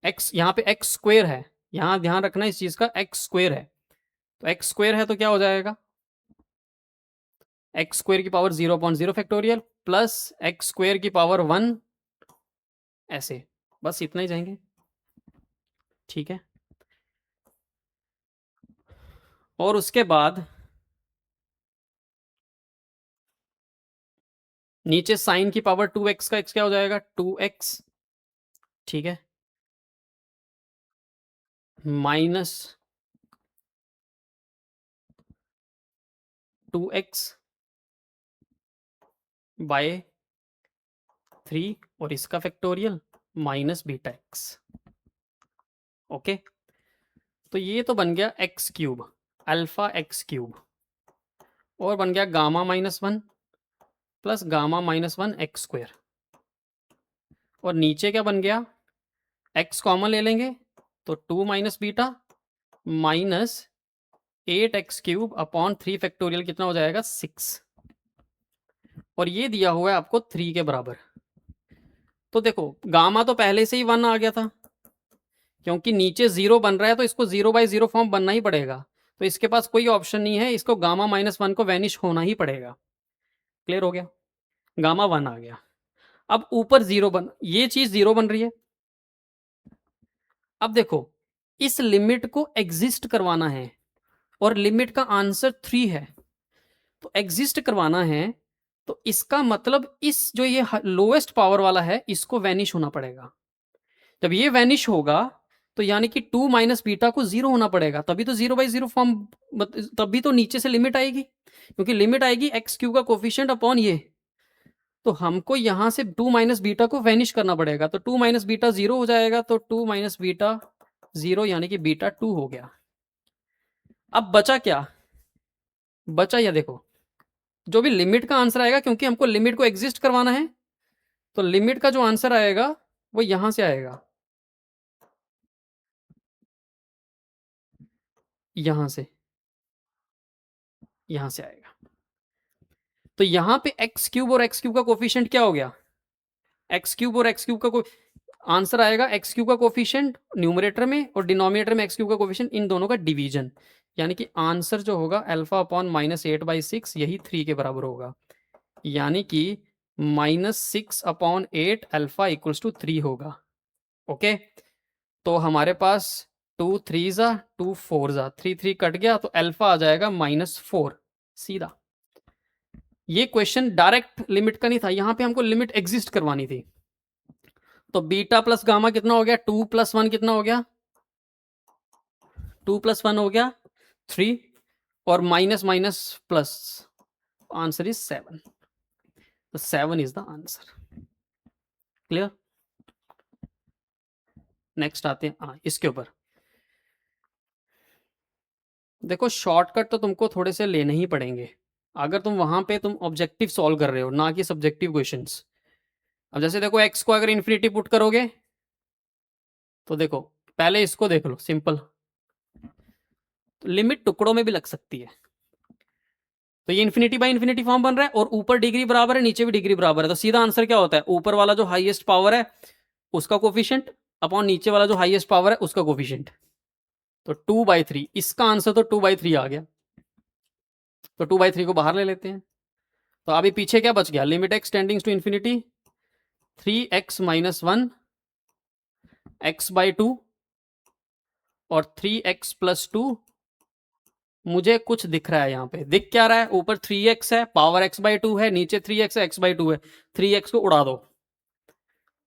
एक्स यहाँ पे एक्स स्क्वेयर है, यहाँ ध्यान रखना इस चीज का, एक्स स्क्वेयर है, तो एक्स स्क्वेयर है तो क्या हो जाएगा, एक्स स्क्वेयर की power zero upon zero factorial plus x square की पावर वन, ऐसे, बस इतना ही जाएंगे, ठीक है। और उसके बाद नीचे साइन की पावर टू एक्स का एक्स क्या हो जाएगा, टू एक्स, ठीक है, minus two x by three और इसका factorial minus beta x, okay. तो ये तो बन गया x cube, alpha x cube, और बन गया gamma minus one plus gamma minus one x square, और नीचे क्या बन गया, एक्स कॉमन ले लेंगे तो two minus beta minus eight x cube upon three factorial कितना हो जाएगा, सिक्स, और ये दिया हुआ है आपको थ्री के बराबर। तो देखो गामा तो पहले से ही वन आ गया था, क्योंकि नीचे जीरो बन रहा है तो इसको जीरो बाई जीरो फॉर्म बनना ही पड़ेगा, तो इसके पास कोई ऑप्शन नहीं है, इसको गामा माइनस वन को वैनिश होना ही पड़ेगा। क्लियर हो गया, गामा वन आ गया। अब ऊपर जीरो बन, ये चीज जीरो बन रही है। अब देखो इस लिमिट को एग्जिस्ट करवाना है और लिमिट का आंसर थ्री है, तो एग्जिस्ट करवाना है, तो इसका मतलब इस जो ये लोएस्ट पावर वाला है इसको वैनिश होना पड़ेगा। जब ये वैनिश होगा तो यानी कि टू माइनस बीटा को जीरो होना पड़ेगा, तभी तो जीरो बाई जीरो फॉर्म, तभी तो नीचे से लिमिट आएगी, क्योंकि लिमिट आएगी एक्स क्यू का कोफिशिएंट अपॉन ये, तो हमको यहां से टू माइनस बीटा को वैनिश करना पड़ेगा, तो टू माइनस बीटा जीरो हो जाएगा, तो टू माइनस बीटा जीरो यानी कि बीटा टू हो गया। अब बचा क्या, बचा या देखो जो भी लिमिट का आंसर आएगा, क्योंकि हमको लिमिट को एग्जिस्ट करवाना है, तो लिमिट का जो आंसर आएगा वो यहां से आएगा, यहां से, यहां से आएगा। तो यहां पे एक्स क्यूब और एक्स क्यूब का कोफिशिएंट क्या हो गया, एक्स क्यूब और एक्स क्यूब का आंसर आएगा एक्स क्यूब का कोफिशिएंट न्यूमरेटर में और डिनोमिनेटर में एक्स क्यूब का कोफिशिएंट, इन दोनों का डिवीजन, यानी कि आंसर जो होगा alpha upon minus eight by six, यही थ्री के बराबर होगा, यानी कि minus six upon eight alpha equals to three होगा, ओके। तो हमारे पास टू थ्री जा टू फोर जा, थ्री थ्री कट गया, तो अल्फा आ जाएगा माइनस फोर सीधा। ये क्वेश्चन डायरेक्ट लिमिट का नहीं था, यहाँ पे हमको लिमिट एग्जिस्ट करवानी थी। तो बीटा प्लस गामा कितना हो गया, 2 + 1 कितना हो गया, 2 + 1 हो गया 3, और minus minus plus, answer is 7। तो 7 is the answer. Clear. Next आते हैं इसके ऊपर। देखो शॉर्टकट तो तुमको थोड़े से लेने ही पड़ेंगे अगर तुम वहां पे तुम ऑब्जेक्टिव सॉल्व कर रहे हो, ना कि सब्जेक्टिव क्वेश्चंस। अब जैसे देखो एक्स को अगर इन्फिनिटी पुट करोगे तो देखो पहले इसको देख लो सिंपल, तो लिमिट टुकड़ों में भी लग सकती है। तो ये इन्फिनिटी बाय इन्फिनिटी फॉर्म बन रहा है और ऊपर डिग्री बराबर है नीचे भी डिग्री बराबर है, तो सीधा आंसर क्या होता है, ऊपर वाला जो हाईएस्ट पावर है उसका कोफिशिएंट अपॉन नीचे वाला जो हाईएस्ट पावर है उसका कोफिशिएंट। तो 2/3, इसका आंसर तो 2/3 आ गया। तो 2/3 को बाहर ले लेते हैं। तो अभी पीछे क्या बच गया, limit x tending to infinity 3x - 1 x/2 और 3x + 2। मुझे कुछ दिख रहा है यहाँ पे, दिख क्या रहा है, ऊपर 3x है, पावर x/2 है, नीचे 3x है, x/2 है। 3x को उड़ा दो,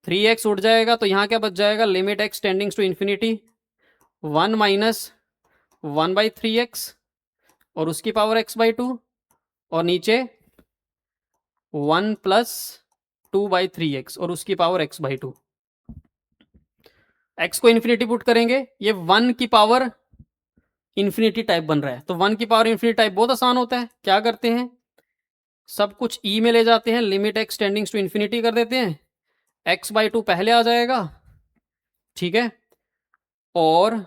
3x उड़ जाएगा, तो यहाँ क्या बच जाएगा, limit x tending to infinity 1 - 1/3x और उसकी पावर x/2 और नीचे 1 + 2/3x और उसकी पावर x/2। x को इन्फिनिटी पुट करेंगे, ये 1 की पावर इन्फिनिटी टाइप बन रहा है। तो 1 की पावर इन्फिनिटी टाइप बहुत आसान होता है, क्या करते हैं, सब कुछ ई में ले जाते हैं, limit x tending to infinity कर देते हैं, x/2 पहले आ जाएगा, ठीक है। और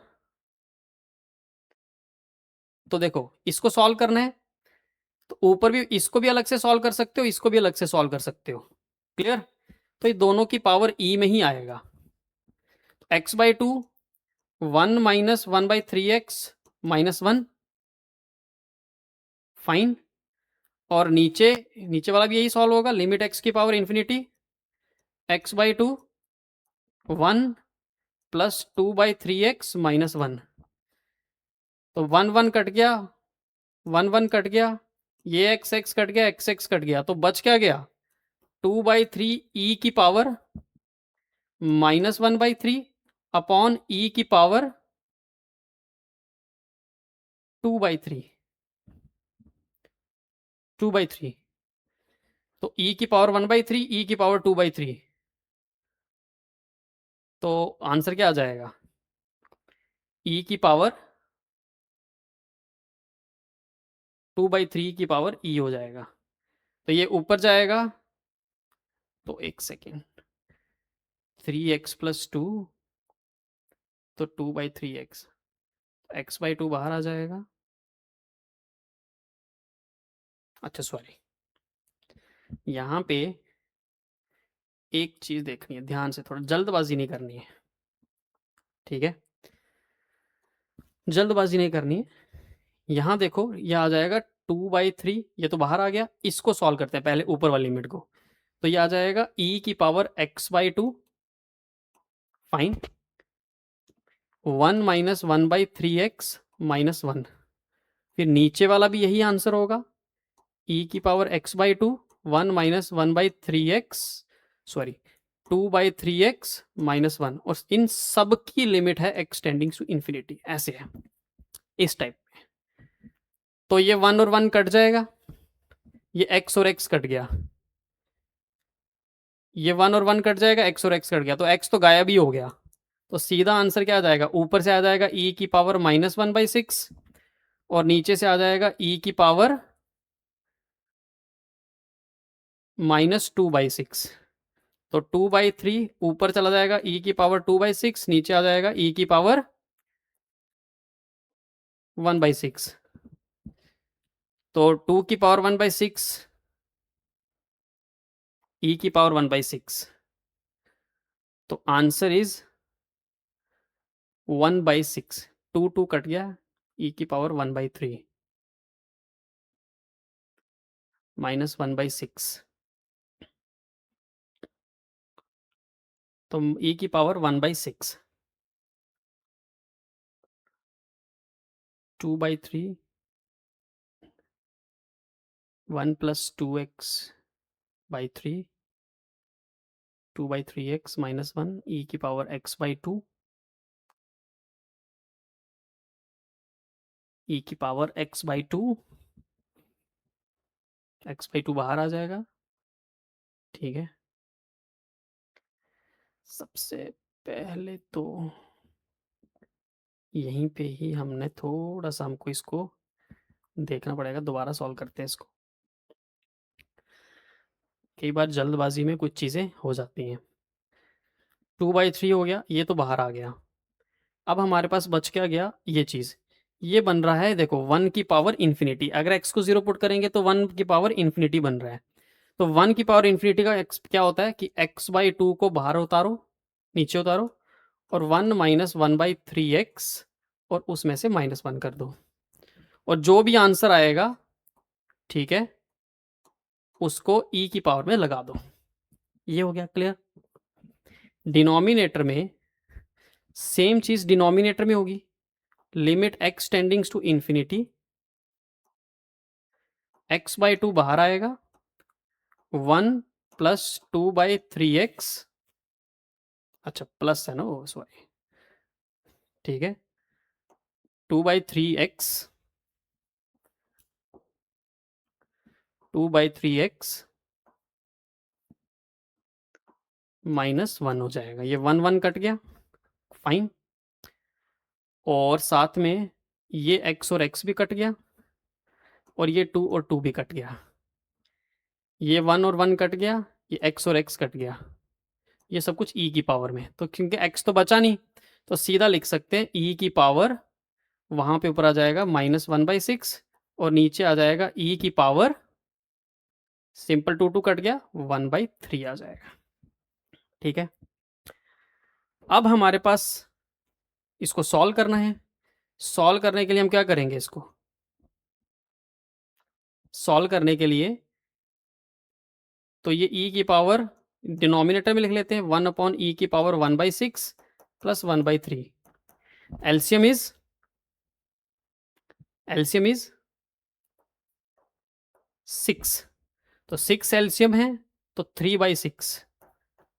तो देखो इसको सॉल्व करना है, तो ऊपर भी इसको भी अलग से सॉल्व कर सकते हो, इसको भी अलग से सॉल्व कर सकते हो। क्लियर। तो ये दोनों की पावर ई में ही आएगा। x/2 1 - 1/3x - 1, fine. और नीचे नीचे वाला भी यही सॉल्व होगा, लिमिट एक्स की पावर इन्फिनिटी x/2 1 + 2/3x - 1। तो 1 1 कट गया, 1 1 कट गया, ये x x कट गया, x x कट गया, तो बच क्या गया, 2/3 e की पावर -1/3 अपॉन e की पावर 2/3, 2/3। तो e की पावर 1/3, e की पावर 2/3, तो आंसर क्या आ जाएगा, e की पावर 2/3 की पावर e हो जाएगा। तो ये ऊपर जाएगा, तो एक सेकेंड, 3x + 2, तो 2/3x, x/2 बाहर आ जाएगा। अच्छा सॉरी, यहाँ पे एक चीज देखनी है ध्यान से, थोड़ा जल्दबाजी नहीं करनी है, ठीक है, जल्दबाजी नहीं करनी है। यहाँ देखो ये आ जाएगा 2/3, ये तो बाहर आ गया, इसको सॉल्व करते हैं पहले ऊपर वाली लिमिट को। तो ये आ जाएगा e की पावर x/2, फाइन, 1 - 1/3x - 1। फिर नीचे वाला भी यही आंसर होगा, e की power x/2 1 - 1/3x, sorry 2/3x - 1, और इन सब की लिमिट है x टेंडिंग टू इन्फिनिटी, ऐसे है इस टाइप। तो ये 1 और 1 कट जाएगा, ये x और x कट गया, ये 1 और 1 कट जाएगा, x और x कट गया, तो x तो गायब ही हो गया। तो सीधा आंसर क्या आ जाएगा, ऊपर से आ जाएगा e की पावर -1/6 और नीचे से आ जाएगा e की पावर -2/6। तो 2/3 ऊपर चला जाएगा, e की पावर 2/6 नीचे आ जाएगा e की पावर 1/6। तो 2 की पावर 1/6, e की पावर 1/6, तो आंसर इज 1/6। 2 2 कट गया, e की पावर 1/3 -1/6, तो e की power 1/6, 2/3 1 + 2x/3 2/3x - 1 e⁻x/2 e⁻x/2 x/2 बाहर आ जाएगा, ठीक है। सबसे पहले तो यहीं पे ही हमने थोड़ा-सा हमको इसको देखना पड़ेगा, दोबारा सॉल्व करते हैं इसको। कई बार जल्दबाजी में कुछ चीज़ें हो जाती हैं। 2/3 हो गया, ये तो बाहर आ गया। अब हमारे पास बच क्या गया, ये चीज़। ये बन रहा है देखो 1 की पावर इन्फिनिटी, अगर x को 0 पुट करेंगे तो 1 की पावर इन्फिनिटी बन रहा है। तो 1 की पावर इन्फिनिटी का x क्या होता है कि x/2 को बाहर उतारो, नीचे उतारो और 1 - 1/3x और उसमें से -1 कर दो। और जो भी आंसर आएगा, ठीक है, उसको e की पावर में लगा दो। ये हो गया क्लियर। डिनोमिनेटर में सेम चीज़ डिनोमिनेटर में होगी, limit x tendings to infinity, x/2 बाहर आएगा, 1 + 2/3x, अच्छा प्लस है ना वो, सॉरी, ठीक है, 2/3x -1 हो जाएगा। ये 1 1 कट गया, फाइन। और साथ में ये x और x भी कट गया और ये 2 और 2 भी कट गया। ये 1 और 1 कट गया, ये x और x कट गया। ये सब कुछ e की पावर में, तो क्योंकि x तो बचा नहीं, तो सीधा लिख सकते हैं e की पावर, वहाँ पे ऊपर आ जाएगा -1/6 और नीचे आ जाएगा e की पावर, सिंपल 2 2 कट गया, 1/3 आ जाएगा, ठीक है। अब हमारे पास इसको सॉल्व करना है। सॉल्व करने के लिए हम क्या करेंगे, इसको सॉल्व करने के लिए तो ये e की पावर डिनोमिनेटर में लिख लेते हैं, 1/e की पावर 1/6 + 1/3। एलसीएम इज 6, तो 6 एलसीएम है तो 3/6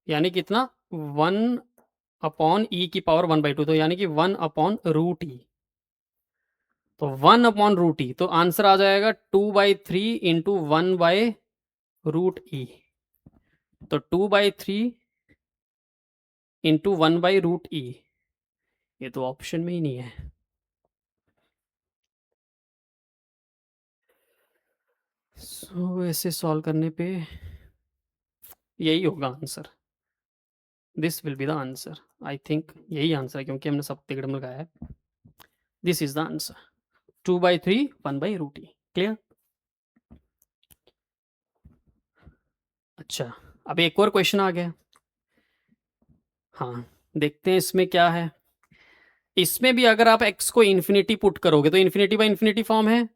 यानी कितना, 1/e की पावर 1/2, तो यानी कि 1/√e। तो 1/√e, तो आंसर आ जाएगा 2/3 इंटू 1/√e। तो 2/3 इंटू 1/√e, ये तो ऑप्शन में ही नहीं है। सो ऐसे सॉल्व करने पे यही होगा answer, this will be the answer. I think यही आंसर है क्योंकि हमने सब तिगड़ में लगाया है। This is the answer, 2/3 1/√e। Clear. अच्छा, अब एक और क्वेश्चन आ गया। हाँ, देखते हैं इसमें क्या है। इसमें भी अगर आप x को इन्फिनिटी पुट करोगे तो इन्फिनिटी बाय इन्फिनिटी फॉर्म है,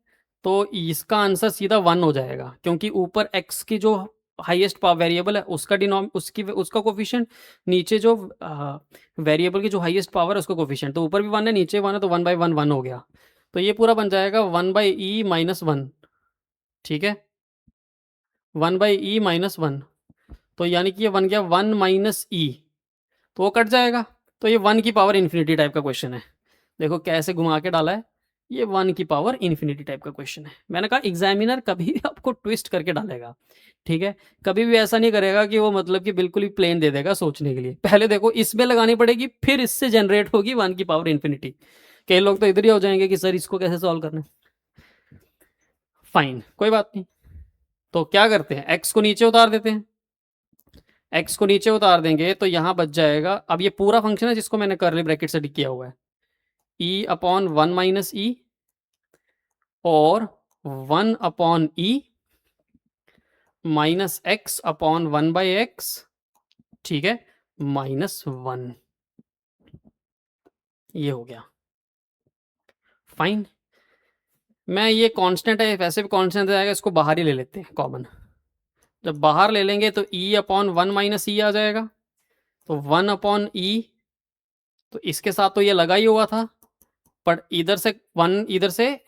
तो इसका आंसर सीधा 1 हो जाएगा, क्योंकि ऊपर x की जो हाईएस्ट वेरिएबल है उसका उसका कोफिशिएंट, नीचे जो वेरिएबल की जो हाईएस्ट पावर है उसका कोफिशिएंट, तो ऊपर भी 1 है नीचे 1 है, तो 1/1 1 हो गया। तो ये पूरा बन जाएगा 1/e - 1, ठीक है, 1/e - 1, तो यानी कि ये बन गया 1 - e, तो वो कट जाएगा। तो ये 1 की पावर इन्फिनिटी टाइप का क्वेश्चन है। देखो कैसे घुमा के डाला है, ये 1 की पावर इन्फिनिटी टाइप का क्वेश्चन है। मैंने कहा एग्जामिनर कभी भी आपको ट्विस्ट करके डालेगा, ठीक है, कभी भी ऐसा नहीं करेगा कि वो मतलब कि बिल्कुल ही प्लेन दे देगा सोचने के लिए। पहले देखो इसमें लगानी पड़ेगी, फिर इससे जनरेट होगी 1 की पावर इन्फिनिटी। कई लोग तो इधर ही हो जाएंगे कि सर इसको कैसे सॉल्व करना है। फाइन, कोई बात नहीं। तो क्या करते हैं, एक्स को नीचे उतार देते हैं। एक्स को नीचे उतार देंगे तो यहां बच जाएगा, अब ये पूरा फंक्शन है जिसको मैंने कर्ली ब्रैकेट से किया हुआ है, e/1 - e और 1/e -x/1/x, ठीक है, -1, ये हो गया। फाइन, मैं ये कांस्टेंट है, वैसे भी कांस्टेंट आएगा, इसको बाहर ही ले लेते हैं कॉमन। जब बाहर ले लेंगे तो e/1 - e आ जाएगा, तो 1/e, तो इसके साथ तो ये लगा ही हुआ था, पर इधर से 1 इधर से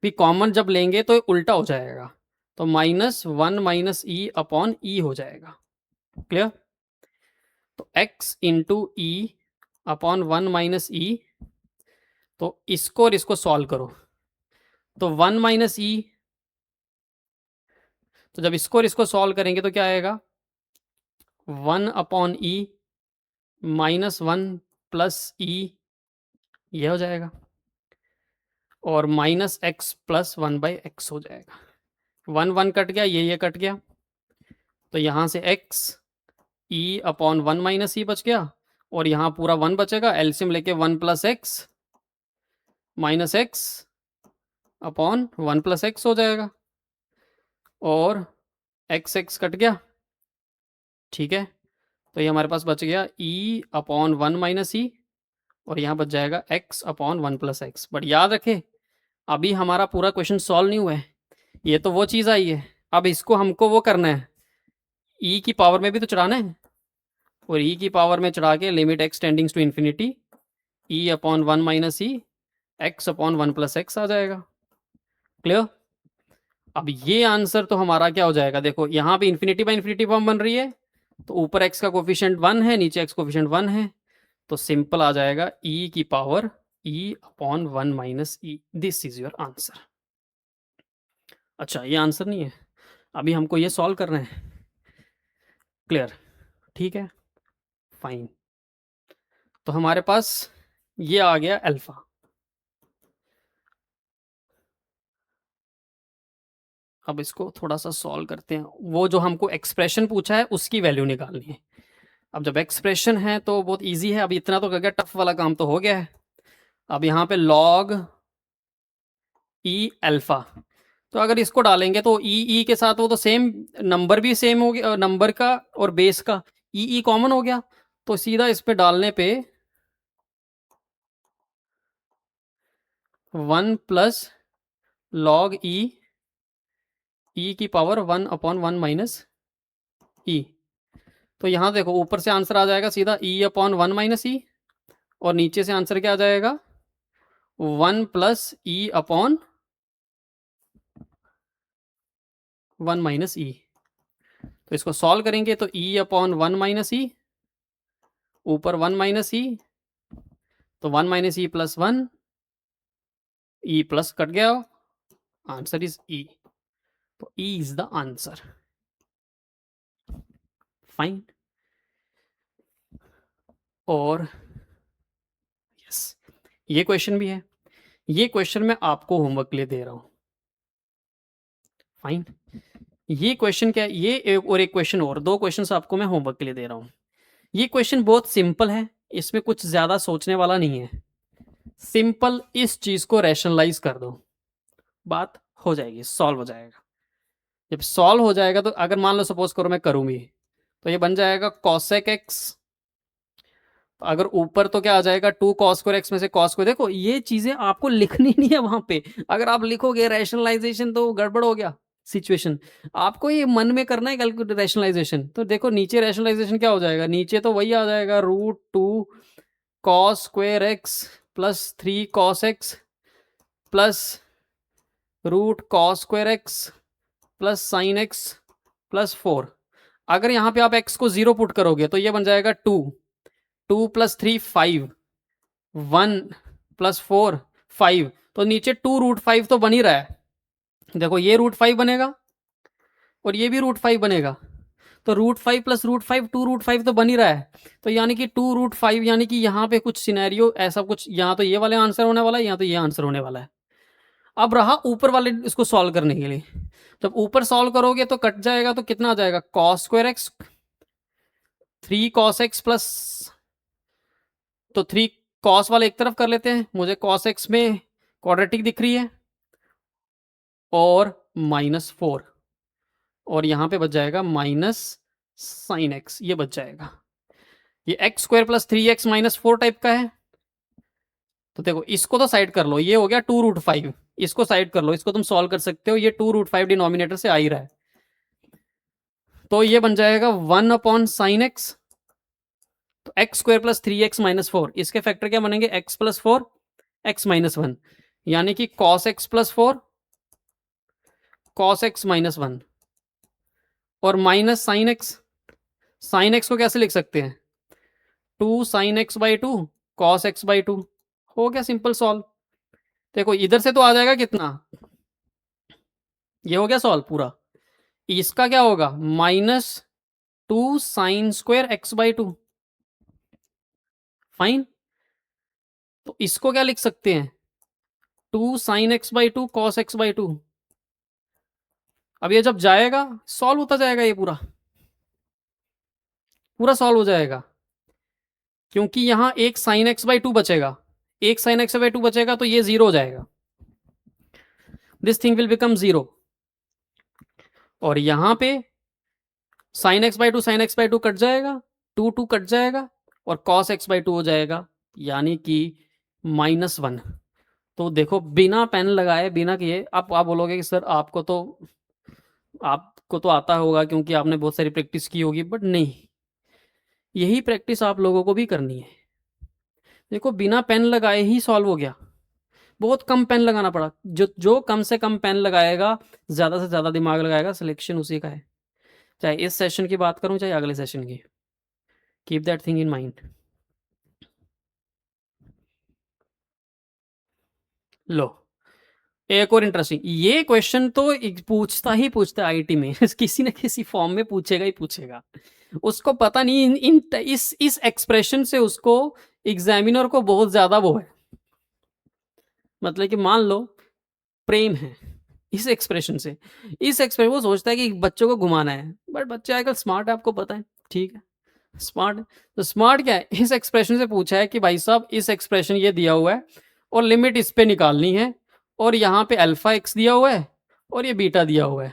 भी कॉमन जब लेंगे तो उल्टा हो जाएगा, तो -1 माइनस ई अपॉन ई हो जाएगा। क्लियर? तो x into e upon 1 minus e, तो इसको और इसको सॉल्व करो तो 1 माइनस ई, तो जब इसको और इसको सॉल्व करेंगे तो क्या आएगा, 1 अपॉन ई -1 प्लस ई, ये हो जाएगा, और माइनस एक्स प्लस 1/x हो जाएगा। 1 1 कट गया, ये कट गया, तो यहाँ से x ई अपॉन 1 माइनस ई बच गया, और यहाँ पूरा 1 बचेगा, एलसीएम लेके 1 plus x minus x upon 1 plus x हो जाएगा, और x कट गया, ठीक है। तो ये हमारे पास बच गया e अपॉन 1 माइनस ई, और यहाँ बच जाएगा x upon 1 plus x. But याद रखें, अभी हमारा पूरा क्वेश्चन सॉल्व नहीं हुआ है, ये तो वो चीज़ आई है। अब इसको हमको वो करना है, e की पावर में भी तो चढ़ाना है, और e की पावर में चढ़ा के limit x tendings to infinity e upon 1 minus e x upon 1 plus x आ जाएगा। क्लियर? अब ये आंसर तो हमारा क्या हो जाएगा, देखो यहाँ पे इन्फिनिटी बाई इन्फिनिटी फॉर्म बन रही है, तो ऊपर x का कोफिशिएंट 1 है, नीचे x कोफिशिएंट 1 है, तो सिंपल आ जाएगा e की power e upon 1 minus E. This is your answer. अच्छा, ये आंसर नहीं है, अभी हमको ये सॉल्व करना है। क्लियर? ठीक है, फाइन। तो हमारे पास ये आ गया अल्फा। अब इसको थोड़ा सा सॉल्व करते हैं। वो जो हमको एक्सप्रेशन पूछा है उसकी वैल्यू निकालनी है। अब जब एक्सप्रेशन है तो बहुत इजी है। अब इतना तो कर गया, टफ वाला काम तो हो गया है। अब यहाँ पे लॉग ई अल्फा, तो अगर इसको डालेंगे तो ई के साथ वो तो सेम नंबर भी सेम हो गया, नंबर का और बेस का ई कॉमन हो गया, तो सीधा इस पे डालने पे 1 प्लस लॉग ई की पावर 1 अपॉन 1 माइनस ई। तो यहाँ देखो ऊपर से आंसर आ जाएगा सीधा ई अपॉन 1 माइनस ई, और नीचे से आंसर क्या आ जाएगा 1 प्लस ई अपॉन 1 माइनस ई। तो इसको सॉल्व करेंगे तो ई अपॉन 1 माइनस ई, ऊपर 1 माइनस ई, तो 1 minus E plus 1, E plus cut गया, आंसर इज ई। तो E is the answer. Fine. और यस, ये क्वेश्चन भी है। ये क्वेश्चन मैं आपको होमवर्क के लिए दे रहा हूं। फाइन। ये क्वेश्चन क्या है, ये एक क्वेश्चन और, 2 क्वेश्चन आपको मैं होमवर्क के लिए दे रहा हूं। ये क्वेश्चन बहुत सिंपल है, इसमें कुछ ज्यादा सोचने वाला नहीं है। सिंपल इस चीज को रैशनलाइज कर दो, बात हो जाएगी, सॉल्व हो जाएगा। जब सॉल्व हो जाएगा तो अगर मान लो सपोज करो मैं करूं भी, तो ये बन जाएगा cosec x। अगर ऊपर तो क्या आ जाएगा 2 cos स्क्वायर x में से cos को, देखो ये चीजें आपको लिखनी नहीं है वहां पे। अगर आप लिखोगे रैशनलाइजेशन तो गड़बड़ हो गया सिचुएशन। आपको ये मन में करना है कैलकुलेट रैशनलाइजेशन। तो देखो नीचे रैशनलाइजेशन क्या हो जाएगा, नीचे तो वही आ जाएगा √2 cos square x plus 3 cos x plus √cos square x plus sign x plus 4। अगर यहाँ पे आप x को 0 पुट करोगे तो ये बन जाएगा 2 प्लस 3 5, 1 प्लस 4 5, तो नीचे 2√5 तो बन ही रहा है। देखो ये √5 बनेगा और ये भी √5 बनेगा, तो √5 प्लस √5 2√5 तो बन ही रहा है। तो यानी कि 2√5, यानी कि यहाँ पे कुछ सिनेरियो ऐसा कुछ, यहाँ तो ये वाले आंसर होने वाला है, यहाँ तो ये आंसर होने वाला है। अब रहा ऊपर वाले इसको सॉल्व करने के लिए। जब ऊपर सॉल्व करोगे तो कट जाएगा, तो कितना आ जाएगा cos square x 3 cos x plus, तो 3 cos वाले एक तरफ कर लेते हैं, मुझे cos x में क्वाड्रेटिक दिख रही है, और -4, और यहाँ पे बच जाएगा माइनस साइन x, ये बच जाएगा। ये x square plus 3x minus 4 type का है। तो देखो इसको तो साइड कर लो, ये हो गया 2√5, इसको साइड कर लो, इसको तुम सॉल्व कर सकते हो, ये 2√5 डिनोमिनेटर से आ ही रहा है। तो ये बन जाएगा 1 अपॉन साइन एक्स, तो x square plus 3x minus 4, इसके फैक्टर क्या बनेंगे x प्लस 4 x माइनस 1, यानी कि cos x plus 4 cos x minus 1 और minus sine x. Sine x को कैसे लिख सकते हैं? 2 sin x by 2 cos x by 2। हो गया सिंपल सॉल्व। देखो इधर से तो आ जाएगा कितना, ये हो गया सॉल्व पूरा। इसका क्या होगा? Minus 2 sine square x by 2। Fine. तो इसको क्या लिख सकते हैं? 2 sine x by 2 cos x by 2। अब ये जब जाएगा सॉल्व होता जाएगा, ये पूरा पूरा सॉल्व हो जाएगा, क्योंकि यहां एक साइन एक्स बाई 2 बचेगा, एक साइन एक्स बाई 2 बचेगा, तो ये 0 हो जाएगा, दिस थिंग विल बिकम 0। और यहां पे sine x by 2 sine x by 2 cut जाएगा, 2 2 कट जाएगा और कॉस एक्स बाई 2 हो जाएगा, यानी कि -1। तो देखो बिना पेन लगाए, बिना किए, आप बोलोगे कि सर आपको तो आता होगा क्योंकि आपने बहुत सारी प्रैक्टिस की होगी, बट नहीं, यही प्रैक्टिस आप लोगों को भी करनी है। देखो बिना पेन लगाए ही सॉल्व हो गया, बहुत कम पेन लगाना पड़ा। जो कम से कम पेन लगाएगा, ज़्यादा से ज़्यादा दिमाग लगाएगा, सिलेक्शन उसी का है। चाहे इस सेशन की बात करूं चाहे अगले सेशन की, keep that thing in mind. लो एक और इंटरेस्टिंग, ये क्वेश्चन तो पूछता ही पूछता है आईटी में किसी न किसी फॉर्म में पूछेगा ही पूछेगा। उसको पता नहीं इस एक्सप्रेशन से उसको एग्जामिनर को बहुत ज्यादा वो है, मतलब कि मान लो प्रेम है इस एक्सप्रेशन से, इस एक्सप्रेशन वो सोचता है कि बच्चों को घुमाना है, बट बच्चे आजकल स्मार्ट है, आपको पता है, ठीक है, स्मार्ट। तो स्मार्ट क्या है, इस एक्सप्रेशन से पूछा है कि भाई साहब इस एक्सप्रेशन ये दिया हुआ है और लिमिट इस पे निकालनी है, और यहाँ पे अल्फा एक्स दिया हुआ है और ये बीटा दिया हुआ है,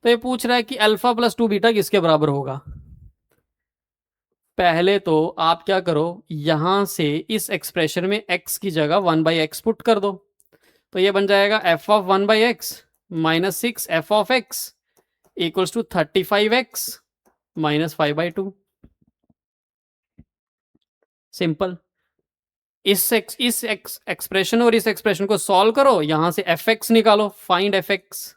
तो ये पूछ रहा है कि अल्फा प्लस 2 बीटा किसके बराबर होगा। पहले तो आप क्या करो, यहां से इस एक्सप्रेशन में x की जगह 1/x पुट कर दो, तो ये बन जाएगा f of 1/x minus 6 f of x equals to 35x minus 5/2। Simple. इस एक्सप्रेशन और इस एक्सप्रेशन को सॉल्व करो, यहां से fx निकालो, फाइंड fx,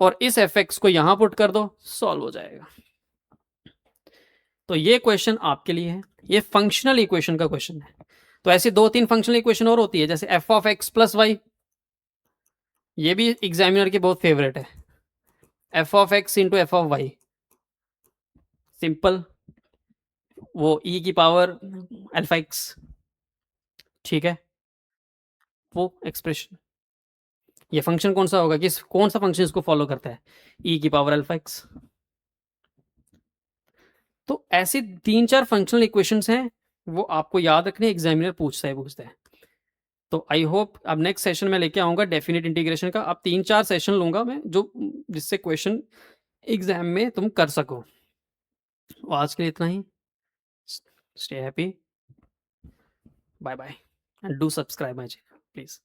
और इस fx को यहां पुट कर दो, सॉल्व हो जाएगा। तो ये क्वेश्चन आपके लिए है, ये फंक्शनल इक्वेशन का क्वेश्चन है। तो ऐसी 2-3 फंक्शनल इक्वेशन और होती है, जैसे f of x plus y, ये भी एग्जामिनर की बहुत फेवरेट है, f of x into f of y. Simple, वो e की पावर अल्फा एक्स, ठीक है, वो एक्सप्रेशन। ये फंक्शन कौन सा होगा, किस कौन सा फंक्शन इसको फॉलो करता है, e की पावर अल्फा एक्स। तो ऐसी 3-4 फंक्शनल इक्वेशंस हैं, वो आपको याद रखने, एग्जामिनर पूछता है। तो आई होप अब नेक्स्ट सेशन में लेके आऊंगा डेफिनेट इंटीग्रेशन का, अब 3-4 सेशन लूंगा मैं, जो जिससे क्वेश्चन एग्जाम में तुम कर सको। आज के लिए इतना ही। Stay happy, bye bye, and do subscribe my channel please.